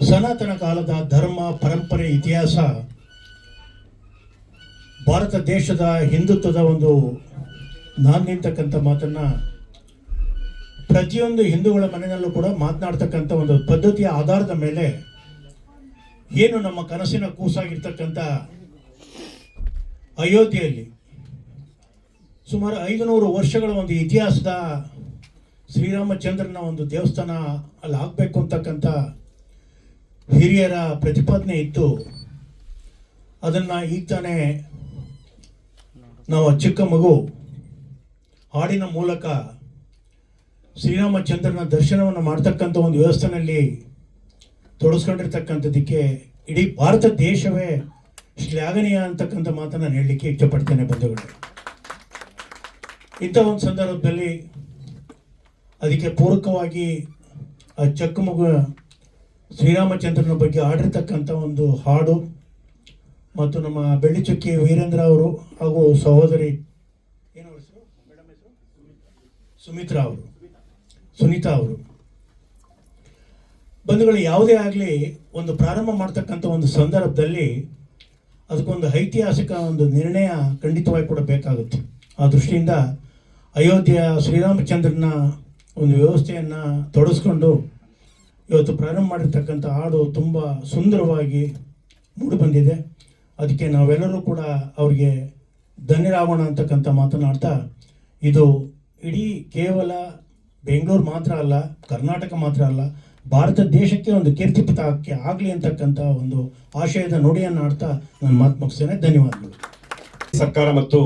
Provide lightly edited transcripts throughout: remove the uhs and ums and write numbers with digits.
ಸನಾತನ ಕಾಲದ ಧರ್ಮ ಪರಂಪರೆ ಇತಿಹಾಸ ಭಾರತ ದೇಶದ ಹಿಂದುತ್ವದ ಒಂದು ನಾನು ನಿಂತಕ್ಕಂಥ ಮಾತನ್ನು ಪ್ರತಿಯೊಂದು ಹಿಂದೂಗಳ ಮನೆಯಲ್ಲೂ ಕೂಡ ಮಾತನಾಡ್ತಕ್ಕಂಥ ಒಂದು ಪದ್ಧತಿಯ ಆಧಾರದ ಮೇಲೆ ಏನು ನಮ್ಮ ಕನಸಿನ ಕೂಸಾಗಿರ್ತಕ್ಕಂಥ ಅಯೋಧ್ಯೆಯಲ್ಲಿ ಸುಮಾರು 500 ವರ್ಷಗಳ ಒಂದು ಇತಿಹಾಸದ ಶ್ರೀರಾಮಚಂದ್ರನ ಒಂದು ದೇವಸ್ಥಾನ ಅಲ್ಲಿ ಆಗಬೇಕು ಅಂತಕ್ಕಂಥ ಹಿರಿಯರ ಪ್ರತಿಪಾದನೆ ಇತ್ತು. ಅದನ್ನು ಈಗ ತಾನೇ ನಾವು ಚಿಕ್ಕ ಮಗು ಹಾಡಿನ ಮೂಲಕ ಶ್ರೀರಾಮಚಂದ್ರನ ದರ್ಶನವನ್ನು ಮಾಡ್ತಕ್ಕಂಥ ಒಂದು ವ್ಯವಸ್ಥೆಯಲ್ಲಿ ತೊಡಗಿಸ್ಕೊಂಡಿರ್ತಕ್ಕಂಥದ್ದಕ್ಕೆ ಇಡೀ ಭಾರತ ದೇಶವೇ ಶ್ಲಾಘನೀಯ ಅಂತಕ್ಕಂಥ ಮಾತನ್ನು ಹೇಳಲಿಕ್ಕೆ ಇಷ್ಟಪಡ್ತೇನೆ ಬಂಧುಗಳು. ಇಂಥ ಒಂದು ಸಂದರ್ಭದಲ್ಲಿ ಅದಕ್ಕೆ ಪೂರಕವಾಗಿ ಆ ಚಕ್ಕ ಮಗು ಶ್ರೀರಾಮಚಂದ್ರನ ಬಗ್ಗೆ ಹಾಡಿರ್ತಕ್ಕಂಥ ಒಂದು ಹಾಡು ಮತ್ತು ನಮ್ಮ ಬೆಳ್ಳಿಚುಕ್ಕಿ ವೀರೇಂದ್ರ ಅವರು ಹಾಗೂ ಸಹೋದರಿ ಏನು ಹೆಸರು ಮೇಡಮ್ ಹೆಸರು ಸುನೀತಾ ಅವರು ಬಂಧುಗಳು, ಯಾವುದೇ ಆಗಲಿ ಒಂದು ಪ್ರಾರಂಭ ಮಾಡ್ತಕ್ಕಂಥ ಒಂದು ಸಂದರ್ಭದಲ್ಲಿ ಅದಕ್ಕೊಂದು ಐತಿಹಾಸಿಕ ಒಂದು ನಿರ್ಣಯ ಖಂಡಿತವಾಗಿ ಕೂಡ ಬೇಕಾಗುತ್ತೆ. ಆ ದೃಷ್ಟಿಯಿಂದ ಅಯೋಧ್ಯೆಯ ಶ್ರೀರಾಮಚಂದ್ರನ ಒಂದು ವ್ಯವಸ್ಥೆಯನ್ನು ತೊಡಗಿಸ್ಕೊಂಡು ಇವತ್ತು ಪ್ರಾರಂಭ ಮಾಡಿರ್ತಕ್ಕಂಥ ಹಾಡು ತುಂಬ ಸುಂದರವಾಗಿ ಮೂಡಿಬಂದಿದೆ. ಅದಕ್ಕೆ ನಾವೆಲ್ಲರೂ ಕೂಡ ಅವರಿಗೆ ಧನ್ಯರಾಗೋಣ ಅಂತಕ್ಕಂಥ ಮಾತನಾಡ್ತಾ, ಇದು ಇಡೀ ಕೇವಲ ಬೆಂಗಳೂರು ಮಾತ್ರ ಅಲ್ಲ, ಕರ್ನಾಟಕ ಮಾತ್ರ ಅಲ್ಲ, ಭಾರತ ದೇಶಕ್ಕೆ ಒಂದು ಕೀರ್ತಿಪಥಕ್ಕೆ ಆಗಲಿ ಅಂತಕ್ಕಂಥ ಒಂದು ಆಶಯದ ನುಡಿಯನ್ನು ಆಡ್ತಾ ನಾನು ಮಾತು ಮುಗಿಸ್ತೇನೆ. ಧನ್ಯವಾದಗಳು. ಸರ್ಕಾರ ಮತ್ತು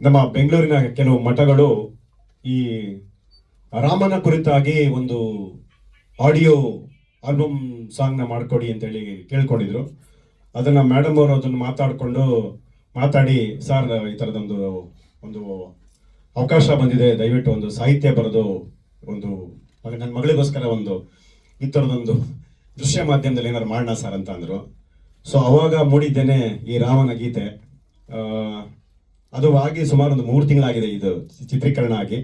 ನಮ್ಮ ಬೆಂಗಳೂರಿನ ಕೆಲವು ಮಠಗಳು ಈ ರಾಮನ ಕುರಿತಾಗಿ ಒಂದು ಆಡಿಯೋ ಆಲ್ಬಮ್ ಸಾಂಗ್ನ ಮಾಡಿಕೊಡಿ ಅಂತೇಳಿ ಕೇಳ್ಕೊಂಡಿದ್ರು. ಅದನ್ನು ಮೇಡಮ್ ಅವರು ಅದನ್ನು ಮಾತಾಡಿ ಸರ್ ಈ ಥರದೊಂದು ಒಂದು ಅವಕಾಶ ಬಂದಿದೆ, ದಯವಿಟ್ಟು ಒಂದು ಸಾಹಿತ್ಯ ಬರೆದು ಒಂದು ನನ್ನ ಮಗಳಿಗೋಸ್ಕರ ಒಂದು ಈ ಥರದೊಂದು ದೃಶ್ಯ ಮಾಧ್ಯಮದಲ್ಲಿ ಏನಾದ್ರು ಮಾಡೋಣ ಸರ್ ಅಂತ ಅಂದರು. ಸೊ ಅವಾಗ ಮೂಡಿದ್ದೇನೆ ಈ ರಾಮನ ಗೀತೆ. ಅದು ಆಗಿ ಸುಮಾರು ಒಂದು 3 ತಿಂಗಳಾಗಿದೆ ಇದು ಚಿತ್ರೀಕರಣ ಆಗಿ.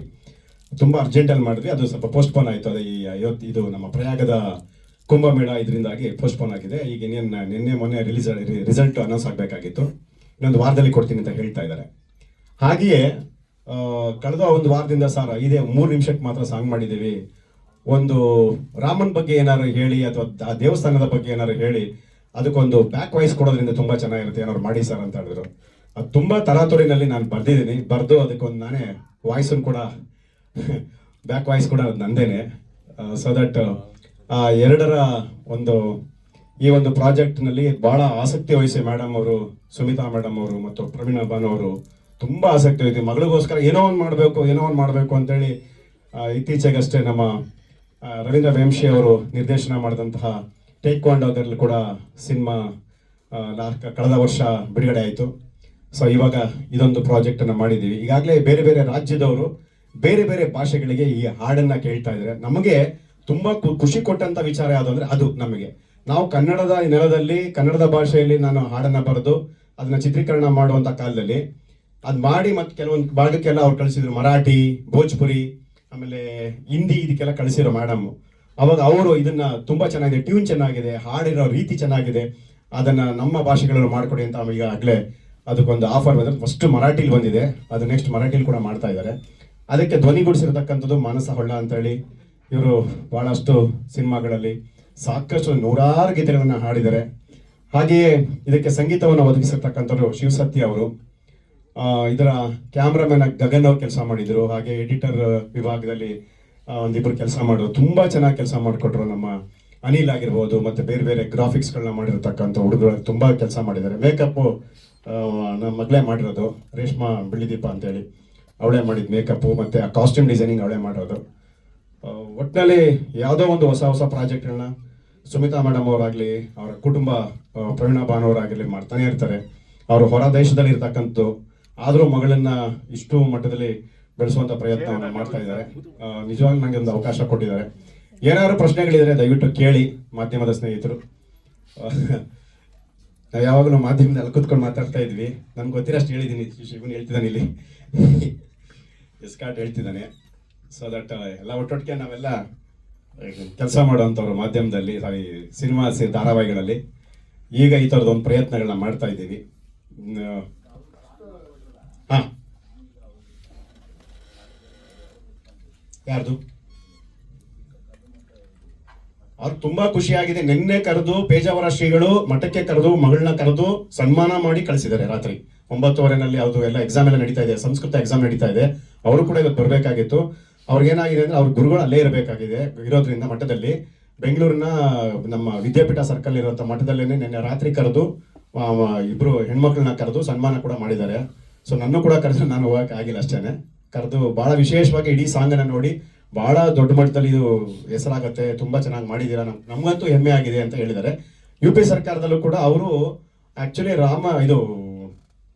ತುಂಬ ಅರ್ಜೆಂಟಲ್ಲಿ ಮಾಡಿದ್ವಿ, ಅದು ಸ್ವಲ್ಪ ಪೋಸ್ಟ್ಪೋನ್ ಆಯಿತು. ಅದು ಇದು ನಮ್ಮ ಪ್ರಯಾಗದ ಕುಂಭಮೇಳ ಇದರಿಂದಾಗಿ ಪೋಸ್ಟ್ಪೋನ್ ಆಗಿದೆ. ಈಗ ನಿನ್ನೆ ಮೊನ್ನೆ ರಿಸಲ್ಟ್ ಅನೌನ್ಸ್ ಆಗಬೇಕಾಗಿತ್ತು, ಇನ್ನೊಂದು ವಾರದಲ್ಲಿ ಕೊಡ್ತೀನಿ ಅಂತ ಹೇಳ್ತಾ ಇದ್ದಾರೆ. ಹಾಗೆಯೇ ಕಳೆದ ಒಂದು ವಾರದಿಂದ ಸರ್ 3 ನಿಮಿಷಕ್ಕೆ ಮಾತ್ರ ಸಾಂಗ್ ಮಾಡಿದ್ದೀವಿ, ಒಂದು ರಾಮನ್ ಬಗ್ಗೆ ಏನಾದ್ರು ಹೇಳಿ ಅಥವಾ ಆ ದೇವಸ್ಥಾನದ ಬಗ್ಗೆ ಏನಾದ್ರು ಹೇಳಿ ಅದಕ್ಕೊಂದು ಬ್ಯಾಕ್ ವಾಯ್ಸ್ ಕೊಡೋದ್ರಿಂದ ತುಂಬ ಚೆನ್ನಾಗಿರುತ್ತೆ, ಏನಾದ್ರು ಮಾಡಿ ಸರ್ ಅಂತ ಹೇಳಿದ್ರು. ಅದು ತುಂಬ ತರಾತುರಿನಲ್ಲಿ ನಾನು ಬರೆದಿದ್ದೀನಿ, ಬರೆದು ಅದಕ್ಕೊಂದು ನಾನೇ ವಾಯ್ಸನ್ನು ಕೂಡ ಬ್ಯಾಕ್ ವಾಯ್ಸ್ ಕೂಡ ನಂದೇನೆ. ಸೊ ದಟ್ ಎರಡರ ಒಂದು ಈ ಒಂದು ಪ್ರಾಜೆಕ್ಟ್ನಲ್ಲಿ ಭಾಳ ಆಸಕ್ತಿ ವಹಿಸಿ ಮೇಡಮ್ ಅವರು, ಸುಮಿತಾ ಮೇಡಮ್ ಅವರು ಮತ್ತು ಪ್ರವೀಣಾ ಬಾನು ಅವರು ತುಂಬ ಆಸಕ್ತಿ ವಹಿಸಿ ಮಗಳಿಗೋಸ್ಕರ ಏನೋ ಒಂದು ಮಾಡಬೇಕು ಅಂತೇಳಿ ಇತ್ತೀಚೆಗಷ್ಟೇ ನಮ್ಮ ರವೀಂದ್ರ ವೇಂಶಿ ಅವರು ನಿರ್ದೇಶನ ಮಾಡಿದಂತಹ ಟೇಕ್ವಾಂಡೋದಲ್ಲಿ ಕೂಡ ಸಿನಿಮಾ ಕಳೆದ ವರ್ಷ ಬಿಡುಗಡೆ ಆಯಿತು. ಸೊ ಇವಾಗ ಇದೊಂದು ಪ್ರಾಜೆಕ್ಟನ್ನು ಮಾಡಿದ್ದೀವಿ. ಈಗಾಗಲೇ ಬೇರೆ ಬೇರೆ ರಾಜ್ಯದವರು ಬೇರೆ ಬೇರೆ ಭಾಷೆಗಳಿಗೆ ಈ ಹಾಡನ್ನು ಕೇಳ್ತಾ ಇದ್ದಾರೆ. ನಮಗೆ ತುಂಬ ಖುಷಿ ಕೊಟ್ಟಂಥ ವಿಚಾರ ಯಾವುದು ಅಂದರೆ ಅದು ನಾವು ಕನ್ನಡದ ನೆಲದಲ್ಲಿ ಕನ್ನಡದ ಭಾಷೆಯಲ್ಲಿ ನಾನು ಹಾಡನ್ನು ಬರೆದು ಅದನ್ನು ಚಿತ್ರೀಕರಣ ಮಾಡುವಂಥ ಕಾಲದಲ್ಲಿ ಅದು ಮಾಡಿ ಮತ್ತು ಕೆಲವೊಂದು ಭಾಗಕ್ಕೆಲ್ಲ ಅವ್ರು ಕಳಿಸಿದ್ರು, ಮರಾಠಿ, ಭೋಜ್ಪುರಿ, ಆಮೇಲೆ ಹಿಂದಿ ಇದಕ್ಕೆಲ್ಲ ಕಳಿಸಿರೋ ಮೇಡಮ್. ಅವಾಗ ಅವರು ಇದನ್ನು ತುಂಬ ಚೆನ್ನಾಗಿದೆ, ಟ್ಯೂನ್ ಚೆನ್ನಾಗಿದೆ, ಹಾಡಿರೋ ರೀತಿ ಚೆನ್ನಾಗಿದೆ, ಅದನ್ನು ನಮ್ಮ ಭಾಷೆಗಳನ್ನು ಮಾಡಿಕೊಡಿ ಅಂತ ಈಗಾಗಲೇ ಅದಕ್ಕೊಂದು ಆಫರ್ ಬಂದರೆ ಫಸ್ಟ್ ಮರಾಠಿಲಿ ಬಂದಿದೆ, ಅದು ನೆಕ್ಸ್ಟ್ ಮರಾಠಿಲಿ ಕೂಡ ಮಾಡ್ತಾ ಇದ್ದಾರೆ. ಅದಕ್ಕೆ ಧ್ವನಿಗೂಡಿಸಿರತಕ್ಕಂಥದ್ದು ಮಾನಸ ಹೊಳ್ಳ ಅಂತೇಳಿ. ಇವರು ಭಾಳಷ್ಟು ಸಿನಿಮಾಗಳಲ್ಲಿ ಸಾಕಷ್ಟು 100 ಗೀತೆಗಳನ್ನು ಹಾಡಿದ್ದಾರೆ. ಹಾಗೆಯೇ ಇದಕ್ಕೆ ಸಂಗೀತವನ್ನು ಒದಗಿಸಿರ್ತಕ್ಕಂಥವ್ರು ಶಿವಸತ್ಯ ಅವರು. ಇದರ ಕ್ಯಾಮ್ರಾಮನ್ ಗಗನ್ ಅವ್ರು ಕೆಲಸ ಮಾಡಿದರು. ಹಾಗೆ ಎಡಿಟರ್ ವಿಭಾಗದಲ್ಲಿ ಒಂದಿಬ್ಬರು ಕೆಲಸ ಮಾಡೋರು, ತುಂಬ ಚೆನ್ನಾಗಿ ಕೆಲಸ ಮಾಡಿಕೊಟ್ರು. ನಮ್ಮ ಅನಿಲ್ ಆಗಿರ್ಬೋದು ಮತ್ತು ಬೇರೆ ಬೇರೆ ಗ್ರಾಫಿಕ್ಸ್ಗಳನ್ನ ಮಾಡಿರ್ತಕ್ಕಂಥ ಹುಡುಗರು ತುಂಬ ಕೆಲಸ ಮಾಡಿದ್ದಾರೆ. ಮೇಕಪ್ಪು ನಮ್ಮ ಮಗಳೇ ಮಾಡಿರೋದು, ರೇಷ್ಮಾ ಬೆಳ್ಳಿದೀಪ ಅಂತೇಳಿ ಅವಳೇ ಮಾಡಿದ ಮೇಕಪ್ಪು ಮತ್ತು ಆ ಕಾಸ್ಟ್ಯೂಮ್ ಡಿಸೈನಿಂಗ್ ಅವಳೇ ಮಾಡಿರೋದು. ಒಟ್ಟಿನಲ್ಲಿ ಯಾವುದೋ ಒಂದು ಹೊಸ ಪ್ರಾಜೆಕ್ಟ್ಗಳನ್ನ ಸುಮಿತಾ ಮೇಡಮ್ ಅವರಾಗಲಿ, ಅವರ ಕುಟುಂಬ ಪ್ರವೀಣಾ ಬಾನವರಾಗಲಿ ಮಾಡ್ತಾನೆ ಇರ್ತಾರೆ. ಅವರು ಹೊರ ದೇಶದಲ್ಲಿ ಇರ್ತಕ್ಕಂಥದ್ದು ಆದರೂ ಮಗಳನ್ನ ಇಷ್ಟು ಮಟ್ಟದಲ್ಲಿ ಬೆಳೆಸುವಂಥ ಪ್ರಯತ್ನವನ್ನು ಮಾಡ್ತಾ ಇದ್ದಾರೆ. ನಿಜವಾಗ್ಲೂ ನನಗೆ ಒಂದು ಅವಕಾಶ ಕೊಟ್ಟಿದ್ದಾರೆ. ಏನಾದ್ರು ಪ್ರಶ್ನೆಗಳಿದ್ರೆ ದಯವಿಟ್ಟು ಕೇಳಿ ಮಾಧ್ಯಮದ ಸ್ನೇಹಿತರು. ನಾವು ಯಾವಾಗಲೂ ಮಾಧ್ಯಮದಲ್ಲಿ ಕೂತ್ಕೊಂಡು ಮಾತಾಡ್ತಾ ಇದ್ವಿ, ನನ್ಗೆ ಗೊತ್ತಿರೋಷ್ಟು ಹೇಳಿದ್ದೀನಿ. ಶಿವನ್ ಹೇಳ್ತಿದ್ದಾನೆ ಇಲ್ಲಿ, ಎಸ್ಕಾಟ್ ಹೇಳ್ತಿದ್ದಾನೆ. ಸೊ ದಟ್ ಎಲ್ಲ ಒಟ್ಟೊಟ್ಟಿಗೆ ನಾವೆಲ್ಲ ಕೆಲಸ ಮಾಡುವಂಥವ್ರು ಮಾಧ್ಯಮದಲ್ಲಿ ಸಾರಿ ಸಿನಿಮಾ ಧಾರಾವಾಹಿಗಳಲ್ಲಿ ಈಗ ಈ ಥರದ್ದು ಒಂದು ಪ್ರಯತ್ನಗಳನ್ನ ಮಾಡ್ತಾ ಇದ್ದೀವಿ. ಹಾಂ, ಯಾರ್ದು ಅವ್ರು ತುಂಬಾ ಖುಷಿಯಾಗಿದೆ. ನಿನ್ನೆ ಕರೆದು ಪೇಜಾವರ ಶ್ರೀಗಳು ಮಠಕ್ಕೆ ಕರೆದು ಮಗಳನ್ನ ಕರೆದು ಸನ್ಮಾನ ಮಾಡಿ ಕಳಿಸಿದ್ದಾರೆ. ರಾತ್ರಿ 9:30ನಲ್ಲಿ ಅದು ಎಲ್ಲ ಎಕ್ಸಾಮ್ ಎಲ್ಲ ನಡೀತಾ ಇದೆ, ಸಂಸ್ಕೃತ ಎಕ್ಸಾಮ್ ನಡೀತಾ ಇದೆ. ಅವರು ಕೂಡ ಇವತ್ತು ಬರಬೇಕಾಗಿತ್ತು. ಅವ್ರಿಗೇನಾಗಿದೆ ಅಂದ್ರೆ ಅವ್ರ ಗುರುಗಳು ಅಲ್ಲೇ ಇರಬೇಕಾಗಿದೆ ಇರೋದ್ರಿಂದ ಮಠದಲ್ಲಿ ಬೆಂಗಳೂರಿನ ನಮ್ಮ ವಿದ್ಯಾಪೀಠ ಸರ್ಕಲ್ ಇರುವಂಥ ಮಠದಲ್ಲೇನೆ ನಿನ್ನೆ ರಾತ್ರಿ ಕರೆದು ಇಬ್ರು ಹೆಣ್ಮಕ್ಳನ್ನ ಕರೆದು ಸನ್ಮಾನ ಕೂಡ ಮಾಡಿದ್ದಾರೆ. ಸೊ ನನ್ನ ಕೂಡ ಕರೆದು ನಾನು ಹೋಗಕ್ಕೆ ಆಗಿಲ್ಲ ಅಷ್ಟೇನೆ. ಕರೆದು ಬಹಳ ವಿಶೇಷವಾಗಿ ಇಡೀ ಸಾಂಗನ್ನ ನೋಡಿ ಬಹಳ ದೊಡ್ಡ ಮಟ್ಟದಲ್ಲಿ ಇದು ಹೆಸರಾಗತ್ತೆ, ತುಂಬಾ ಚೆನ್ನಾಗಿ ಮಾಡಿದ್ದೀರಾ, ನಮ್ಗಂತೂ ಹೆಮ್ಮೆ ಆಗಿದೆ ಅಂತ ಹೇಳಿದ್ದಾರೆ. UP ಸರ್ಕಾರದಲ್ಲೂ ಕೂಡ ಅವರು ಆಕ್ಚುಲಿ ಇದು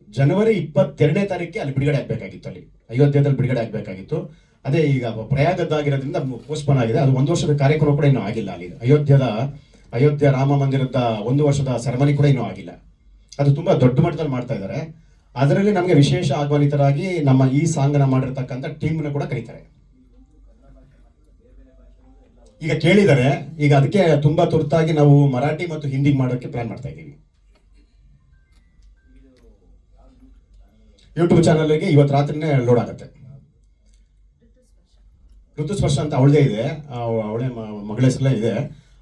ಜನವರಿ 22ನೇ ತಾರೀಕಿಗೆ ಅಲ್ಲಿ ಬಿಡುಗಡೆ ಆಗ್ಬೇಕಾಗಿತ್ತು, ಅಲ್ಲಿ ಅಯೋಧ್ಯೆಯಲ್ಲಿ ಬಿಡುಗಡೆ ಆಗ್ಬೇಕಾಗಿತ್ತು. ಅದೇ ಈಗ ಪ್ರಯಾಗದ್ದಾಗಿರೋದ್ರಿಂದ ಪೋಸ್ಟ್ಪೋನ್ ಆಗಿದೆ. ಅದು 1 ವರ್ಷದ ಕಾರ್ಯಕ್ರಮ ಕೂಡ ಇನ್ನೂ ಆಗಿಲ್ಲ. ಅಲ್ಲಿ ಅಯೋಧ್ಯ ರಾಮ ಮಂದಿರದ 1 ವರ್ಷದ ಸೆರೆಮನಿ ಕೂಡ ಇನ್ನೂ ಆಗಿಲ್ಲ. ಅದು ತುಂಬಾ ದೊಡ್ಡ ಮಟ್ಟದಲ್ಲಿ ಮಾಡ್ತಾ ಇದ್ದಾರೆ. ಅದರಲ್ಲಿ ನಮಗೆ ವಿಶೇಷ ಆಹ್ವಾನಿತರಾಗಿ ನಮ್ಮ ಈ ಸಾಂಗ್ನ ಮಾಡಿರ್ತಕ್ಕಂಥ ಟೀಮ್ನ ಕೂಡ ಕರೀತಾರೆ. ಈಗ ಕೇಳಿದ್ದಾರೆ. ಈಗ ಅದಕ್ಕೆ ತುಂಬಾ ತುರ್ತಾಗಿ ನಾವು ಮರಾಠಿ ಮತ್ತು ಹಿಂದಿ ಮಾಡೋಕ್ಕೆ ಪ್ಲಾನ್ ಮಾಡ್ತಾ ಇದ್ದೀವಿ. ಯೂಟ್ಯೂಬ್ ಚಾನಲ್ಗೆ ಇವತ್ತು ರಾತ್ರಿನೇ ಲೋಡ್ ಆಗುತ್ತೆ. ಋತುಸ್ಪರ್ಶ ಅಂತ ಅವಳದೇ ಇದೆ, ಅವಳೇ ಮಗಳ ಹೆಸರಲ್ಲೇ ಇದೆ.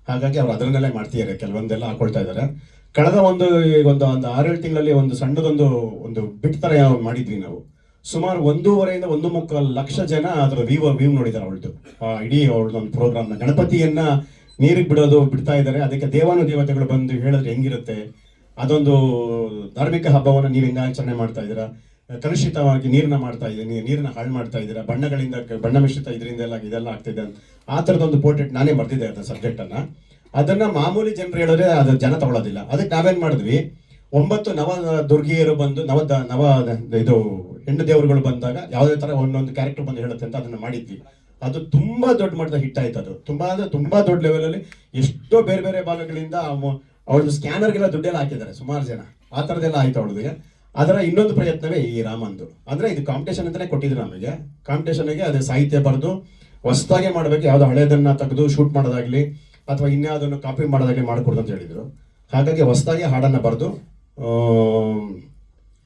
ಹಾಗಾಗಿ ಅವ್ರು ಅದರನ್ನೆಲ್ಲ ಮಾಡ್ತಿದ್ದಾರೆ, ಕೆಲವೊಂದೆಲ್ಲ ಹಾಕೊಳ್ತಾ ಇದ್ದಾರೆ. ಕಳೆದ ಒಂದು 6-7 ತಿಂಗಳಲ್ಲಿ ಒಂದು ಸಣ್ಣದೊಂದು ಬಿಟ್ ತರ ಮಾಡಿದ್ವಿ ನಾವು. ಸುಮಾರು 1.5 ಇಂದ 1.25 ಲಕ್ಷ ಜನ ಅದರ ವ್ಯೂ ನೋಡಿದ್ದಾರೆ ಅವಳದು. ಇಡೀ ಅವಳದೊಂದು ಪ್ರೋಗ್ರಾಮ್ನ ಗಣಪತಿಯನ್ನ ನೀರಿಗೆ ಬಿಡ್ತಾ ಇದ್ದಾರೆ. ಅದಕ್ಕೆ ದೇವಾನುದೇವತೆಗಳು ಬಂದು ಹೇಳಿದ್ರೆ ಹೆಂಗಿರುತ್ತೆ, ಅದೊಂದು ಧಾರ್ಮಿಕ ಹಬ್ಬವನ್ನು ನೀವು ಹೆಂಗ ಆಚರಣೆ ಮಾಡ್ತಾ ಇದ್ದೀರಾ, ಕಲುಷಿತವಾಗಿ ನೀರನ್ನ ಮಾಡ್ತಾ ಇದ್ದೀನಿ, ನೀರನ್ನ ಹಾಳು ಮಾಡ್ತಾ ಇದ್ದೀರಾ, ಬಣ್ಣಗಳಿಂದ ಬಣ್ಣ ಮಿಶ್ರಿತ ಇದೆಲ್ಲ ಆಗ್ತಿದೆ ಅಂತ ಆ ಥರದೊಂದು ಪೋರ್ಟ್ರೇಟ್ ನಾನೇ ಬರ್ದಿದ್ದೆ ಅದನ್ನ ಸಬ್ಜೆಕ್ಟ್ ಅನ್ನ. ಅದನ್ನ ಮಾಮೂಲಿ ಜನರು ಹೇಳಿದ್ರೆ ಅದು ಜನ ತಗೊಳ್ಳೋದಿಲ್ಲ. ಅದಕ್ಕೆ ನಾವೇನ್ ಮಾಡಿದ್ವಿ, 9 ನವ ದುರ್ಗಿಯರು ಬಂದು ಇದು ಹೆಣ್ಣು ದೇವರುಗಳು ಬಂದಾಗ ಯಾವುದೇ ತರ ಒಂದೊಂದು ಕ್ಯಾರೆಕ್ಟರ್ ಬಂದು ಹೇಳುತ್ತೆ ಅಂತ ಅದನ್ನ ಮಾಡಿದ್ವಿ. ಅದು ತುಂಬಾ ದೊಡ್ಡ ಮಟ್ಟದ ಹಿಟ್ ಆಯ್ತು. ಅದು ತುಂಬಾ ದೊಡ್ಡ ಲೆವೆಲ್ ಅಲ್ಲಿ ಎಷ್ಟೋ ಬೇರೆ ಬೇರೆ ಭಾಗಗಳಿಂದ ಅವಳದು ಸ್ಕ್ಯಾನರ್ಗೆಲ್ಲ ದುಡ್ಡೆಲ್ಲ ಹಾಕಿದ್ದಾರೆ ಸುಮಾರು ಜನ. ಆ ಥರದ್ದೆಲ್ಲ ಆಯ್ತು ಅವಳದಿಗೆ. ಅದರ ಇನ್ನೊಂದು ಪ್ರಯತ್ನವೇ ಈ ರಾಮಂದು. ಅಂದ್ರೆ ಇದು ಕಾಂಪಿಟೇಷನ್ ಅಂತಾನೆ ಕೊಟ್ಟಿದ್ರು ನಮಗೆ. ಕಾಂಪಿಟೇಷನ್ಗೆ ಅದೇ ಸಾಹಿತ್ಯ ಬರೆದು ಹೊಸದಾಗೆ ಮಾಡ್ಬೇಕು, ಯಾವ್ದು ಹಳೇದನ್ನ ತೆಗೆದು ಶೂಟ್ ಮಾಡೋದಾಗ್ಲಿ ಅಥವಾ ಇನ್ಯಾವುದನ್ನು ಕಾಪಿ ಮಾಡೋದಾಗ್ಲಿ ಮಾಡ್ಕೊಡ್ದು ಅಂತ ಹೇಳಿದ್ರು. ಹಾಗಾಗಿ ಹೊಸದಾಗಿ ಹಾಡನ್ನ ಬರೆದು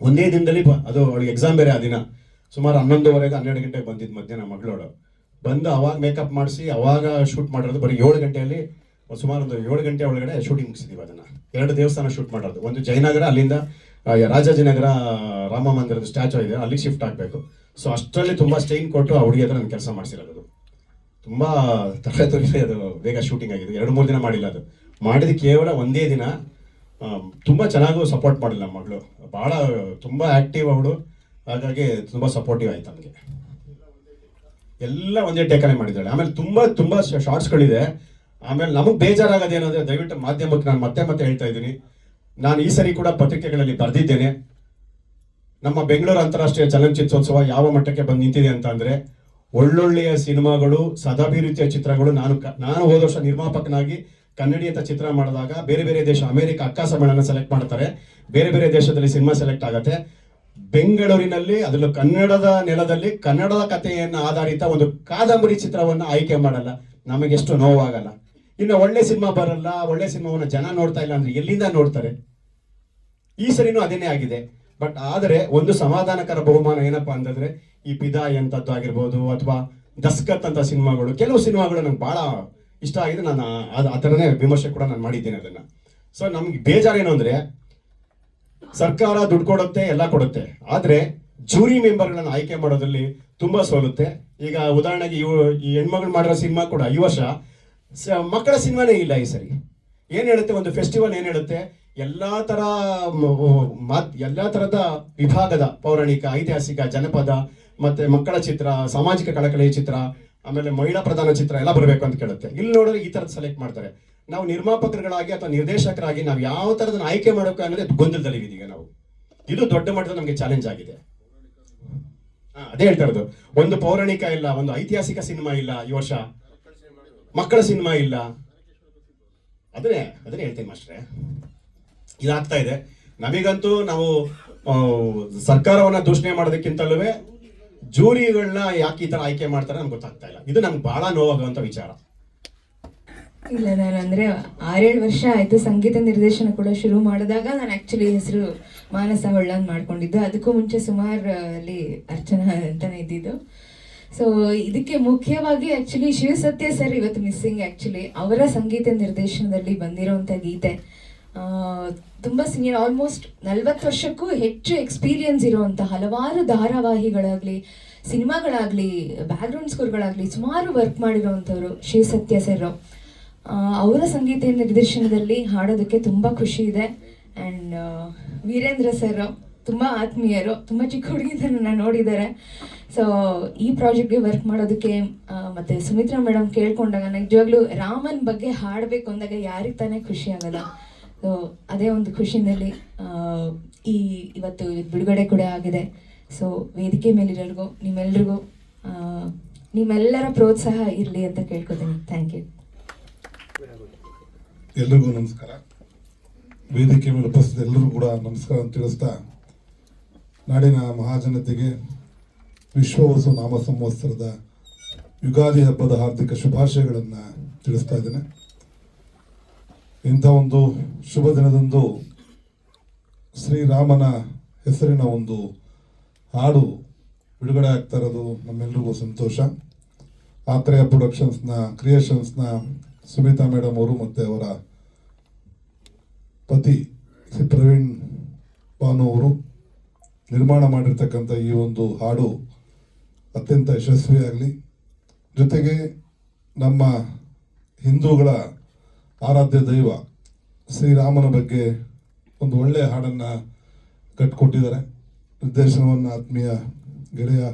ಒಂದೇ ದಿನದಲ್ಲಿ ಅದು ಅವಳಿಗೆ ಎಕ್ಸಾಮ್ ಬೇರೆ ಆ ದಿನ ಸುಮಾರು 11:30-12 ಗಂಟೆಗೆ ಬಂದಿದ್ದು ಮಧ್ಯಾಹ್ನ ಮಗಳೋಳು ಬಂದು ಅವಾಗ ಮೇಕಪ್ ಮಾಡಿಸಿ ಅವಾಗ ಶೂಟ್ ಮಾಡಿರೋದು. ಬರೀ 7 ಗಂಟೆಯಲ್ಲಿ ಸುಮಾರು ಒಂದು 7 ಗಂಟೆ ಒಳಗಡೆ ಶೂಟಿಂಗ್ ಮುಗಿಸಿದೀವಿ. ಅದನ್ನ 2 ದೇವಸ್ಥಾನ ಶೂಟ್ ಮಾಡೋದು. ಒಂದು ಜಯನಗರ, ಅಲ್ಲಿಂದ ರಾಜಾಜಿನಗರ ರಾಮ ಮಂದಿರದ ಸ್ಟ್ಯಾಚು ಇದೆ, ಅಲ್ಲಿಗೆ ಶಿಫ್ಟ್ ಆಗಬೇಕು. ಸೊ ಅಷ್ಟರಲ್ಲಿ ತುಂಬಾ ಸ್ಟೈನ್ ಕೊಟ್ಟು ಆ ಹುಡುಗಿ ಹತ್ರ ನಾನು ಕೆಲಸ ಮಾಡಿಸಿರೋದು. ತುಂಬಾ ತರಗತಿ ಅದು ಬೇಗ ಶೂಟಿಂಗ್ ಆಗಿದೆ. 2-3 ದಿನ ಮಾಡಿಲ್ಲ. ಅದು ಮಾಡಿದ ಕೇವಲ ಒಂದೇ ದಿನ. ತುಂಬಾ ಚೆನ್ನಾಗೂ ಸಪೋರ್ಟ್ ಮಾಡಿಲ್ಲ ನಮ್ಮ ಮಗಳು, ಬಹಳ ತುಂಬಾ ಆಕ್ಟಿವ್ ಅವಳು. ಹಾಗಾಗಿ ತುಂಬಾ ಸಪೋರ್ಟಿವ್ ಆಯ್ತು ನಮಗೆ. ಎಲ್ಲ ಒಂದೇ ಟೇಕನೆ ಮಾಡಿದ್ದಾಳೆ. ಆಮೇಲೆ ತುಂಬಾ ಶಾರ್ಟ್ಸ್ಗಳಿದೆ. ಆಮೇಲೆ ನಮಗೆ ಬೇಜಾರಾಗೋದೇನಂದ್ರೆ, ದಯವಿಟ್ಟು ಮಾಧ್ಯಮಕ್ಕೆ ನಾನು ಮತ್ತೆ ಹೇಳ್ತಾ ಇದ್ದೀನಿ, ನಾನು ಈ ಸರಿ ಕೂಡ ಪತ್ರಿಕೆಗಳಲ್ಲಿ ಬರೆದಿದ್ದೇನೆ. ನಮ್ಮ ಬೆಂಗಳೂರು ಅಂತಾರಾಷ್ಟ್ರೀಯ ಚಲನಚಿತ್ರೋತ್ಸವ ಯಾವ ಮಟ್ಟಕ್ಕೆ ಬಂದು ನಿಂತಿದೆ ಅಂತ ಅಂದ್ರೆ, ಒಳ್ಳೊಳ್ಳೆಯ ಸಿನಿಮಾಗಳು, ಸದಾಭಿರುಚಿಯ ಚಿತ್ರಗಳು. ನಾನು ಹೋದ ವರ್ಷ ನಿರ್ಮಾಪಕನಾಗಿ ಕನ್ನಡಿ ಅಂತ ಚಿತ್ರ ಮಾಡಿದಾಗ ಬೇರೆ ಬೇರೆ ದೇಶ, ಅಮೆರಿಕ ಅಕ್ಕಾಸಮೇಳನ ಸೆಲೆಕ್ಟ್ ಮಾಡ್ತಾರೆ, ಬೇರೆ ಬೇರೆ ದೇಶದಲ್ಲಿ ಸಿನಿಮಾ ಸೆಲೆಕ್ಟ್ ಆಗುತ್ತೆ. ಬೆಂಗಳೂರಿನಲ್ಲಿ ಅದರಲ್ಲೂ ಕನ್ನಡದ ನೆಲದಲ್ಲಿ ಕನ್ನಡದ ಕಥೆಯನ್ನು ಆಧಾರಿತ ಒಂದು ಕಾದಂಬರಿ ಚಿತ್ರವನ್ನ ಆಯ್ಕೆ ಮಾಡಲ್ಲ. ನಮಗೆಷ್ಟು ನೋವಾಗಲ್ಲ. ಇನ್ನು ಒಳ್ಳೆ ಸಿನಿಮಾ ಬರಲ್ಲ, ಒಳ್ಳೆ ಸಿನಿಮಾವನ್ನ ಜನ ನೋಡ್ತಾ ಇಲ್ಲ ಅಂದ್ರೆ ಎಲ್ಲಿಂದ ನೋಡ್ತಾರೆ? ಈ ಸರಿನೂ ಅದೇನೇ ಆಗಿದೆ. ಬಟ್ ಆದರೆ ಒಂದು ಸಮಾಧಾನಕರ ಬಹುಮಾನ ಏನಪ್ಪಾ ಅಂತಂದ್ರೆ, ಈ ಪಿದಾಯಿ ಅಂತದ್ದು ಆಗಿರ್ಬೋದು ಅಥವಾ ದಸ್ಕತ್ ಅಂತ ಸಿನಿಮಾಗಳು, ಕೆಲವು ಸಿನಿಮಾಗಳು ನಂಗೆ ಬಹಳ ಇಷ್ಟ ಆಗಿದೆ. ನಾನು ಆ ಥರನೇ ವಿಮರ್ಶೆ ಕೂಡ ನಾನು ಮಾಡಿದ್ದೇನೆ ಅದನ್ನ. ಸೊ ನಮ್ಗೆ ಬೇಜಾರೇನು ಅಂದ್ರೆ, ಸರ್ಕಾರ ದುಡ್ಡು ಕೊಡುತ್ತೆ, ಎಲ್ಲ ಕೊಡುತ್ತೆ, ಆದ್ರೆ ಜೂರಿ ಮೆಂಬರ್ಗಳನ್ನು ಆಯ್ಕೆ ಮಾಡೋದ್ರಲ್ಲಿ ತುಂಬಾ ಸೋಲುತ್ತೆ. ಈಗ ಉದಾಹರಣೆಗೆ ಈ ಹೆಣ್ಮಗಳು ಮಾಡಿರೋ ಸಿನಿಮಾ ಕೂಡ ಈ ವರ್ಷ ಮಕ್ಕಳ ಸಿನಿಮಾನೇ ಇಲ್ಲ. ಈ ಸರಿ ಏನ್ ಹೇಳುತ್ತೆ, ಒಂದು ಫೆಸ್ಟಿವಲ್ ಏನ್ ಹೇಳುತ್ತೆ, ಎಲ್ಲಾ ತರದ ವಿಭಾಗದ ಪೌರಾಣಿಕ, ಐತಿಹಾಸಿಕ, ಜನಪದ ಮತ್ತೆ ಮಕ್ಕಳ ಚಿತ್ರ, ಸಾಮಾಜಿಕ ಕಳಕಳಿಯ ಚಿತ್ರ, ಆಮೇಲೆ ಮಹಿಳಾ ಪ್ರಧಾನ ಚಿತ್ರ ಎಲ್ಲ ಬರಬೇಕು ಅಂತ ಕೇಳುತ್ತೆ. ಇಲ್ಲಿ ನೋಡಿದ್ರೆ ಈ ತರದ್ ಸೆಲೆಕ್ಟ್ ಮಾಡ್ತಾರೆ. ನಾವು ನಿರ್ಮಾಪಕರುಗಳಾಗಿ ಅಥವಾ ನಿರ್ದೇಶಕರಾಗಿ ನಾವು ಯಾವ ತರದನ್ನ ಆಯ್ಕೆ ಮಾಡೋಕೆ ಅನ್ನೋದೇ ಗೊಂದಲದಲ್ಲಿದ್ದೀಗ ನಾವು. ಇದು ದೊಡ್ಡ ಮಟ್ಟದ ನಮಗೆ ಚಾಲೆಂಜ್ ಆಗಿದೆ. ಅದೇ ಹೇಳ್ತಾ ಇರೋದು, ಒಂದು ಪೌರಾಣಿಕ ಇಲ್ಲ, ಒಂದು ಐತಿಹಾಸಿಕ ಸಿನಿಮಾ ಇಲ್ಲ ಈ ವರ್ಷ, ಮಕ್ಕಳ ಸಿನಿಮಾ ಇಲ್ಲ. ಅದನ್ನೇ ಹೇಳ್ತೀನಿ ಮಾಸ್ಟ್ರೆ, ಇದಾಗ್ತಾ ಇದೆ. ನಮಗಂತೂ ನಾವು ಸರ್ಕಾರವನ್ನ ದೂಷಣೆ ಮಾಡೋದಕ್ಕಿಂತಲೂ ಜೂರಿಗಳನ್ನ ಯಾಕೆ ಈ ತರ ಆಯ್ಕೆ ಮಾಡ್ತಾರೆ ನಮ್ಗೆ ಗೊತ್ತಾಗ್ತಾ ಇಲ್ಲ. ಇದು ನಮ್ಗೆ ಬಹಳ ನೋವಾಗುವಂತ ವಿಚಾರ. ಇಲ್ಲ, ನಾನು ಅಂದರೆ 6-7 ವರ್ಷ ಆಯಿತು ಸಂಗೀತ ನಿರ್ದೇಶನ ಕೂಡ ಶುರು ಮಾಡಿದಾಗ ನಾನು ಆ್ಯಕ್ಚುಲಿ ಹೆಸರು ಮಾನಸ ಹೊಳ್ಳ ಅಂತ ಮಾಡ್ಕೊಂಡಿದ್ದು. ಅದಕ್ಕೂ ಮುಂಚೆ ಸುಮಾರು ಅಲ್ಲಿ ಅರ್ಚನಾ ಅಂತಲೇ ಇದ್ದಿದ್ದು. ಸೊ ಇದಕ್ಕೆ ಮುಖ್ಯವಾಗಿ ಆ್ಯಕ್ಚುಲಿ ಶಿವಸತ್ಯ ಸರ್ ಇವತ್ತು ಮಿಸ್ಸಿಂಗ್. ಆ್ಯಕ್ಚುಲಿ ಅವರ ಸಂಗೀತ ನಿರ್ದೇಶನದಲ್ಲಿ ಬಂದಿರೋವಂಥ ಗೀತೆ ತುಂಬ ಸೀನಿಯರ್, ಆಲ್ಮೋಸ್ಟ್ 40 ವರ್ಷಕ್ಕೂ ಹೆಚ್ಚು ಎಕ್ಸ್ಪೀರಿಯನ್ಸ್ ಇರುವಂಥ ಹಲವಾರು ಧಾರಾವಾಹಿಗಳಾಗಲಿ, ಸಿನಿಮಾಗಳಾಗಲಿ, ಬ್ಯಾಕ್ಗ್ರೌಂಡ್ ಸ್ಕೋರ್ಗಳಾಗಲಿ ಸುಮಾರು ವರ್ಕ್ ಮಾಡಿರೋವಂಥವ್ರು ಶಿವಸತ್ಯ ಸರ್. ಅವರ ಸಂಗೀತ ನಿರ್ದೇಶನದಲ್ಲಿ ಹಾಡೋದಕ್ಕೆ ತುಂಬ ಖುಷಿ ಇದೆ. ಆ್ಯಂಡ್ ವೀರೇಂದ್ರ ಸರ್ ತುಂಬ ಆತ್ಮೀಯರು, ತುಂಬ ಚಿಕ್ಕ ಹುಡುಗಿದನ್ನು ನೋಡಿದ್ದಾರೆ. ಸೊ ಈ ಪ್ರಾಜೆಕ್ಟ್ಗೆ ವರ್ಕ್ ಮಾಡೋದಕ್ಕೆ ಮತ್ತು ಸುಮಿತ್ರಾ ಮೇಡಮ್ ಕೇಳ್ಕೊಂಡಾಗ ನಿಜವಾಗ್ಲೂ ರಾಮನ್ ಬಗ್ಗೆ ಹಾಡಬೇಕು ಅಂದಾಗ ಯಾರಿಗೆ ತಾನೇ ಖುಷಿ ಆಗಲ್ಲ. ಸೊ ಅದೇ ಒಂದು ಖುಷಿನಲ್ಲಿ ಇವತ್ತು ಬಿಡುಗಡೆ ಕೂಡ ಆಗಿದೆ. ಸೊ ವೇದಿಕೆ ಮೇಲಿರೋರಿಗೂ ನಿಮ್ಮೆಲ್ರಿಗೂ ನಿಮ್ಮೆಲ್ಲರ ಪ್ರೋತ್ಸಾಹ ಇರಲಿ ಅಂತ ಕೇಳ್ಕೊತೀನಿ. Thank you. ಎಲ್ರಿಗೂ ನಮಸ್ಕಾರ. ವೇದಿಕೆ ಮೇಲೆ ಉಪಸ್ಥಿತ ಎಲ್ಲರೂ ಕೂಡ ನಮಸ್ಕಾರ ಅಂತ ತಿಳಿಸ್ತಾ, ನಾಡಿನ ಮಹಾಜನತೆಗೆ ವಿಶ್ವವಸು ನಾಮ ಸಂವತ್ಸರದ ಯುಗಾದಿ ಹಬ್ಬದ ಹಾರ್ದಿಕ ಶುಭಾಶಯಗಳನ್ನು ತಿಳಿಸ್ತಾ ಇದ್ದೇನೆ. ಇಂಥ ಒಂದು ಶುಭ ದಿನದಂದು ಶ್ರೀರಾಮನ ಹೆಸರಿನ ಒಂದು ಹಾಡು ಬಿಡುಗಡೆ ಆಗ್ತಾ ಇರೋದು ನಮ್ಮೆಲ್ಲರಿಗೂ ಸಂತೋಷ. ಆತ್ರೇಯ ಕ್ರಿಯೇಷನ್ಸ್ನ ಸುಮಿತಾ ಮೇಡಮ್ ಅವರು ಮತ್ತು ಅವರ ಪತಿ ಶ್ರೀ ಪ್ರವೀಣ್ ಭಾನು ಅವರು ನಿರ್ಮಾಣ ಮಾಡಿರ್ತಕ್ಕಂಥ ಈ ಒಂದು ಹಾಡು ಅತ್ಯಂತ ಯಶಸ್ವಿಯಾಗಲಿ. ಜೊತೆಗೆ ನಮ್ಮ ಹಿಂದೂಗಳ ಆರಾಧ್ಯ ದೈವ ಶ್ರೀರಾಮನ ಬಗ್ಗೆ ಒಂದು ಒಳ್ಳೆಯ ಹಾಡನ್ನು ಕಟ್ಟಿಕೊಟ್ಟಿದ್ದಾರೆ. ನಿರ್ದೇಶನವನ್ನು ಆತ್ಮೀಯ ಗೆಳೆಯ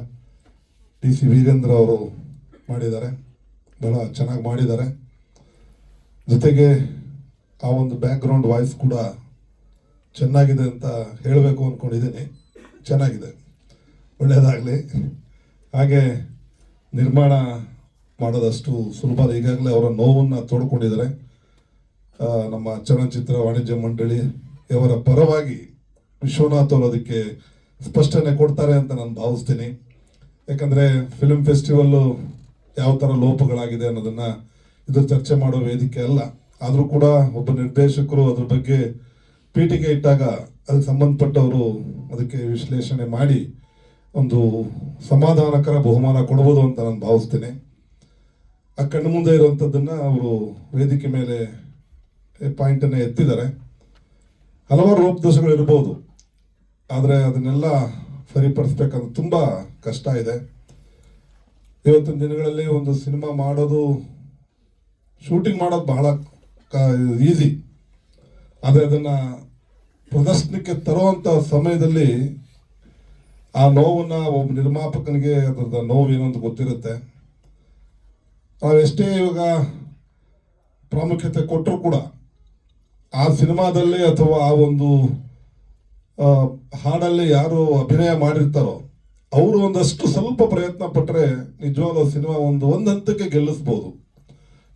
DC ವೀರೇಂದ್ರ ಅವರು ಮಾಡಿದ್ದಾರೆ, ಬಹಳ ಚೆನ್ನಾಗಿ ಮಾಡಿದ್ದಾರೆ. ಜೊತೆಗೆ ಆ ಒಂದು ಬ್ಯಾಕ್ಗ್ರೌಂಡ್ ವಾಯ್ಸ್ ಕೂಡ ಚೆನ್ನಾಗಿದೆ ಅಂತ ಹೇಳಬೇಕು ಅಂದ್ಕೊಂಡಿದ್ದೀನಿ. ಚೆನ್ನಾಗಿದೆ, ಒಳ್ಳೆಯದಾಗಲಿ. ಹಾಗೆ ನಿರ್ಮಾಣ ಮಾಡೋದಷ್ಟು ಸುಲಭ. ಈಗಾಗಲೇ ಅವರ ನೋವನ್ನು ತೋಡ್ಕೊಂಡಿದ್ದಾರೆ. ನಮ್ಮ ಚಲನಚಿತ್ರ ವಾಣಿಜ್ಯ ಮಂಡಳಿ ಇವರ ಪರವಾಗಿ ವಿಶ್ವನಾಥ್ ಅವರು ಅದಕ್ಕೆ ಸ್ಪಷ್ಟನೆ ಕೊಡ್ತಾರೆ ಅಂತ ನಾನು ಭಾವಿಸ್ತೀನಿ. ಯಾಕಂದರೆ ಫಿಲ್ಮ್ ಫೆಸ್ಟಿವಲ್ಲು ಯಾವ ಥರ ಲೋಪಗಳಾಗಿದೆ ಅನ್ನೋದನ್ನು ಇದು ಚರ್ಚೆ ಮಾಡೋ ವೇದಿಕೆ ಅಲ್ಲ. ಆದರೂ ಕೂಡ ಒಬ್ಬ ನಿರ್ದೇಶಕರು ಅದ್ರ ಬಗ್ಗೆ ಪೀಠಿಗೆ ಇಟ್ಟಾಗ ಅದಕ್ಕೆ ಸಂಬಂಧಪಟ್ಟವರು ಅದಕ್ಕೆ ವಿಶ್ಲೇಷಣೆ ಮಾಡಿ ಒಂದು ಸಮಾಧಾನಕರ ಬಹುಮಾನ ಕೊಡ್ಬೋದು ಅಂತ ನಾನು ಭಾವಿಸ್ತೇನೆ. ಆ ಕಣ್ಣು ಮುಂದೆ ಇರುವಂಥದ್ದನ್ನು ಅವರು ವೇದಿಕೆ ಮೇಲೆ ಪಾಯಿಂಟನ್ನು ಎತ್ತಿದ್ದಾರೆ. ಹಲವಾರು ಲೋಪದೋಷಗಳು ಇರ್ಬೋದು, ಆದರೆ ಅದನ್ನೆಲ್ಲ ಸರಿಪಡಿಸ್ಬೇಕಂದ್ರೆ ತುಂಬ ಕಷ್ಟ ಇದೆ. ಇವತ್ತಿನ ದಿನಗಳಲ್ಲಿ ಒಂದು ಸಿನಿಮಾ ಮಾಡೋದು, ಶೂಟಿಂಗ್ ಮಾಡೋದು ಬಹಳ ಈಸಿ, ಆದರೆ ಅದನ್ನು ಪ್ರದರ್ಶನಕ್ಕೆ ತರುವಂಥ ಸಮಯದಲ್ಲಿ ಆ ನೋವನ್ನು ಒಬ್ಬ ನಿರ್ಮಾಪಕನಿಗೆ ಅದರದ ನೋವು ಏನು ಅಂತ ಗೊತ್ತಿರುತ್ತೆ. ನಾವೆಷ್ಟೇ ಇವಾಗ ಪ್ರಾಮುಖ್ಯತೆ ಕೊಟ್ಟರೂ ಕೂಡ ಆ ಸಿನಿಮಾದಲ್ಲಿ ಅಥವಾ ಆ ಒಂದು ಹಾಡಲ್ಲಿ ಯಾರು ಅಭಿನಯ ಮಾಡಿರ್ತಾರೋ ಅವರು ಒಂದಷ್ಟು ಸ್ವಲ್ಪ ಪ್ರಯತ್ನ ಪಟ್ಟರೆ ನಿಜವಾದ ಸಿನಿಮಾ ಒಂದು ಹಂತಕ್ಕೆ ಗೆಲ್ಲಿಸ್ಬೋದು.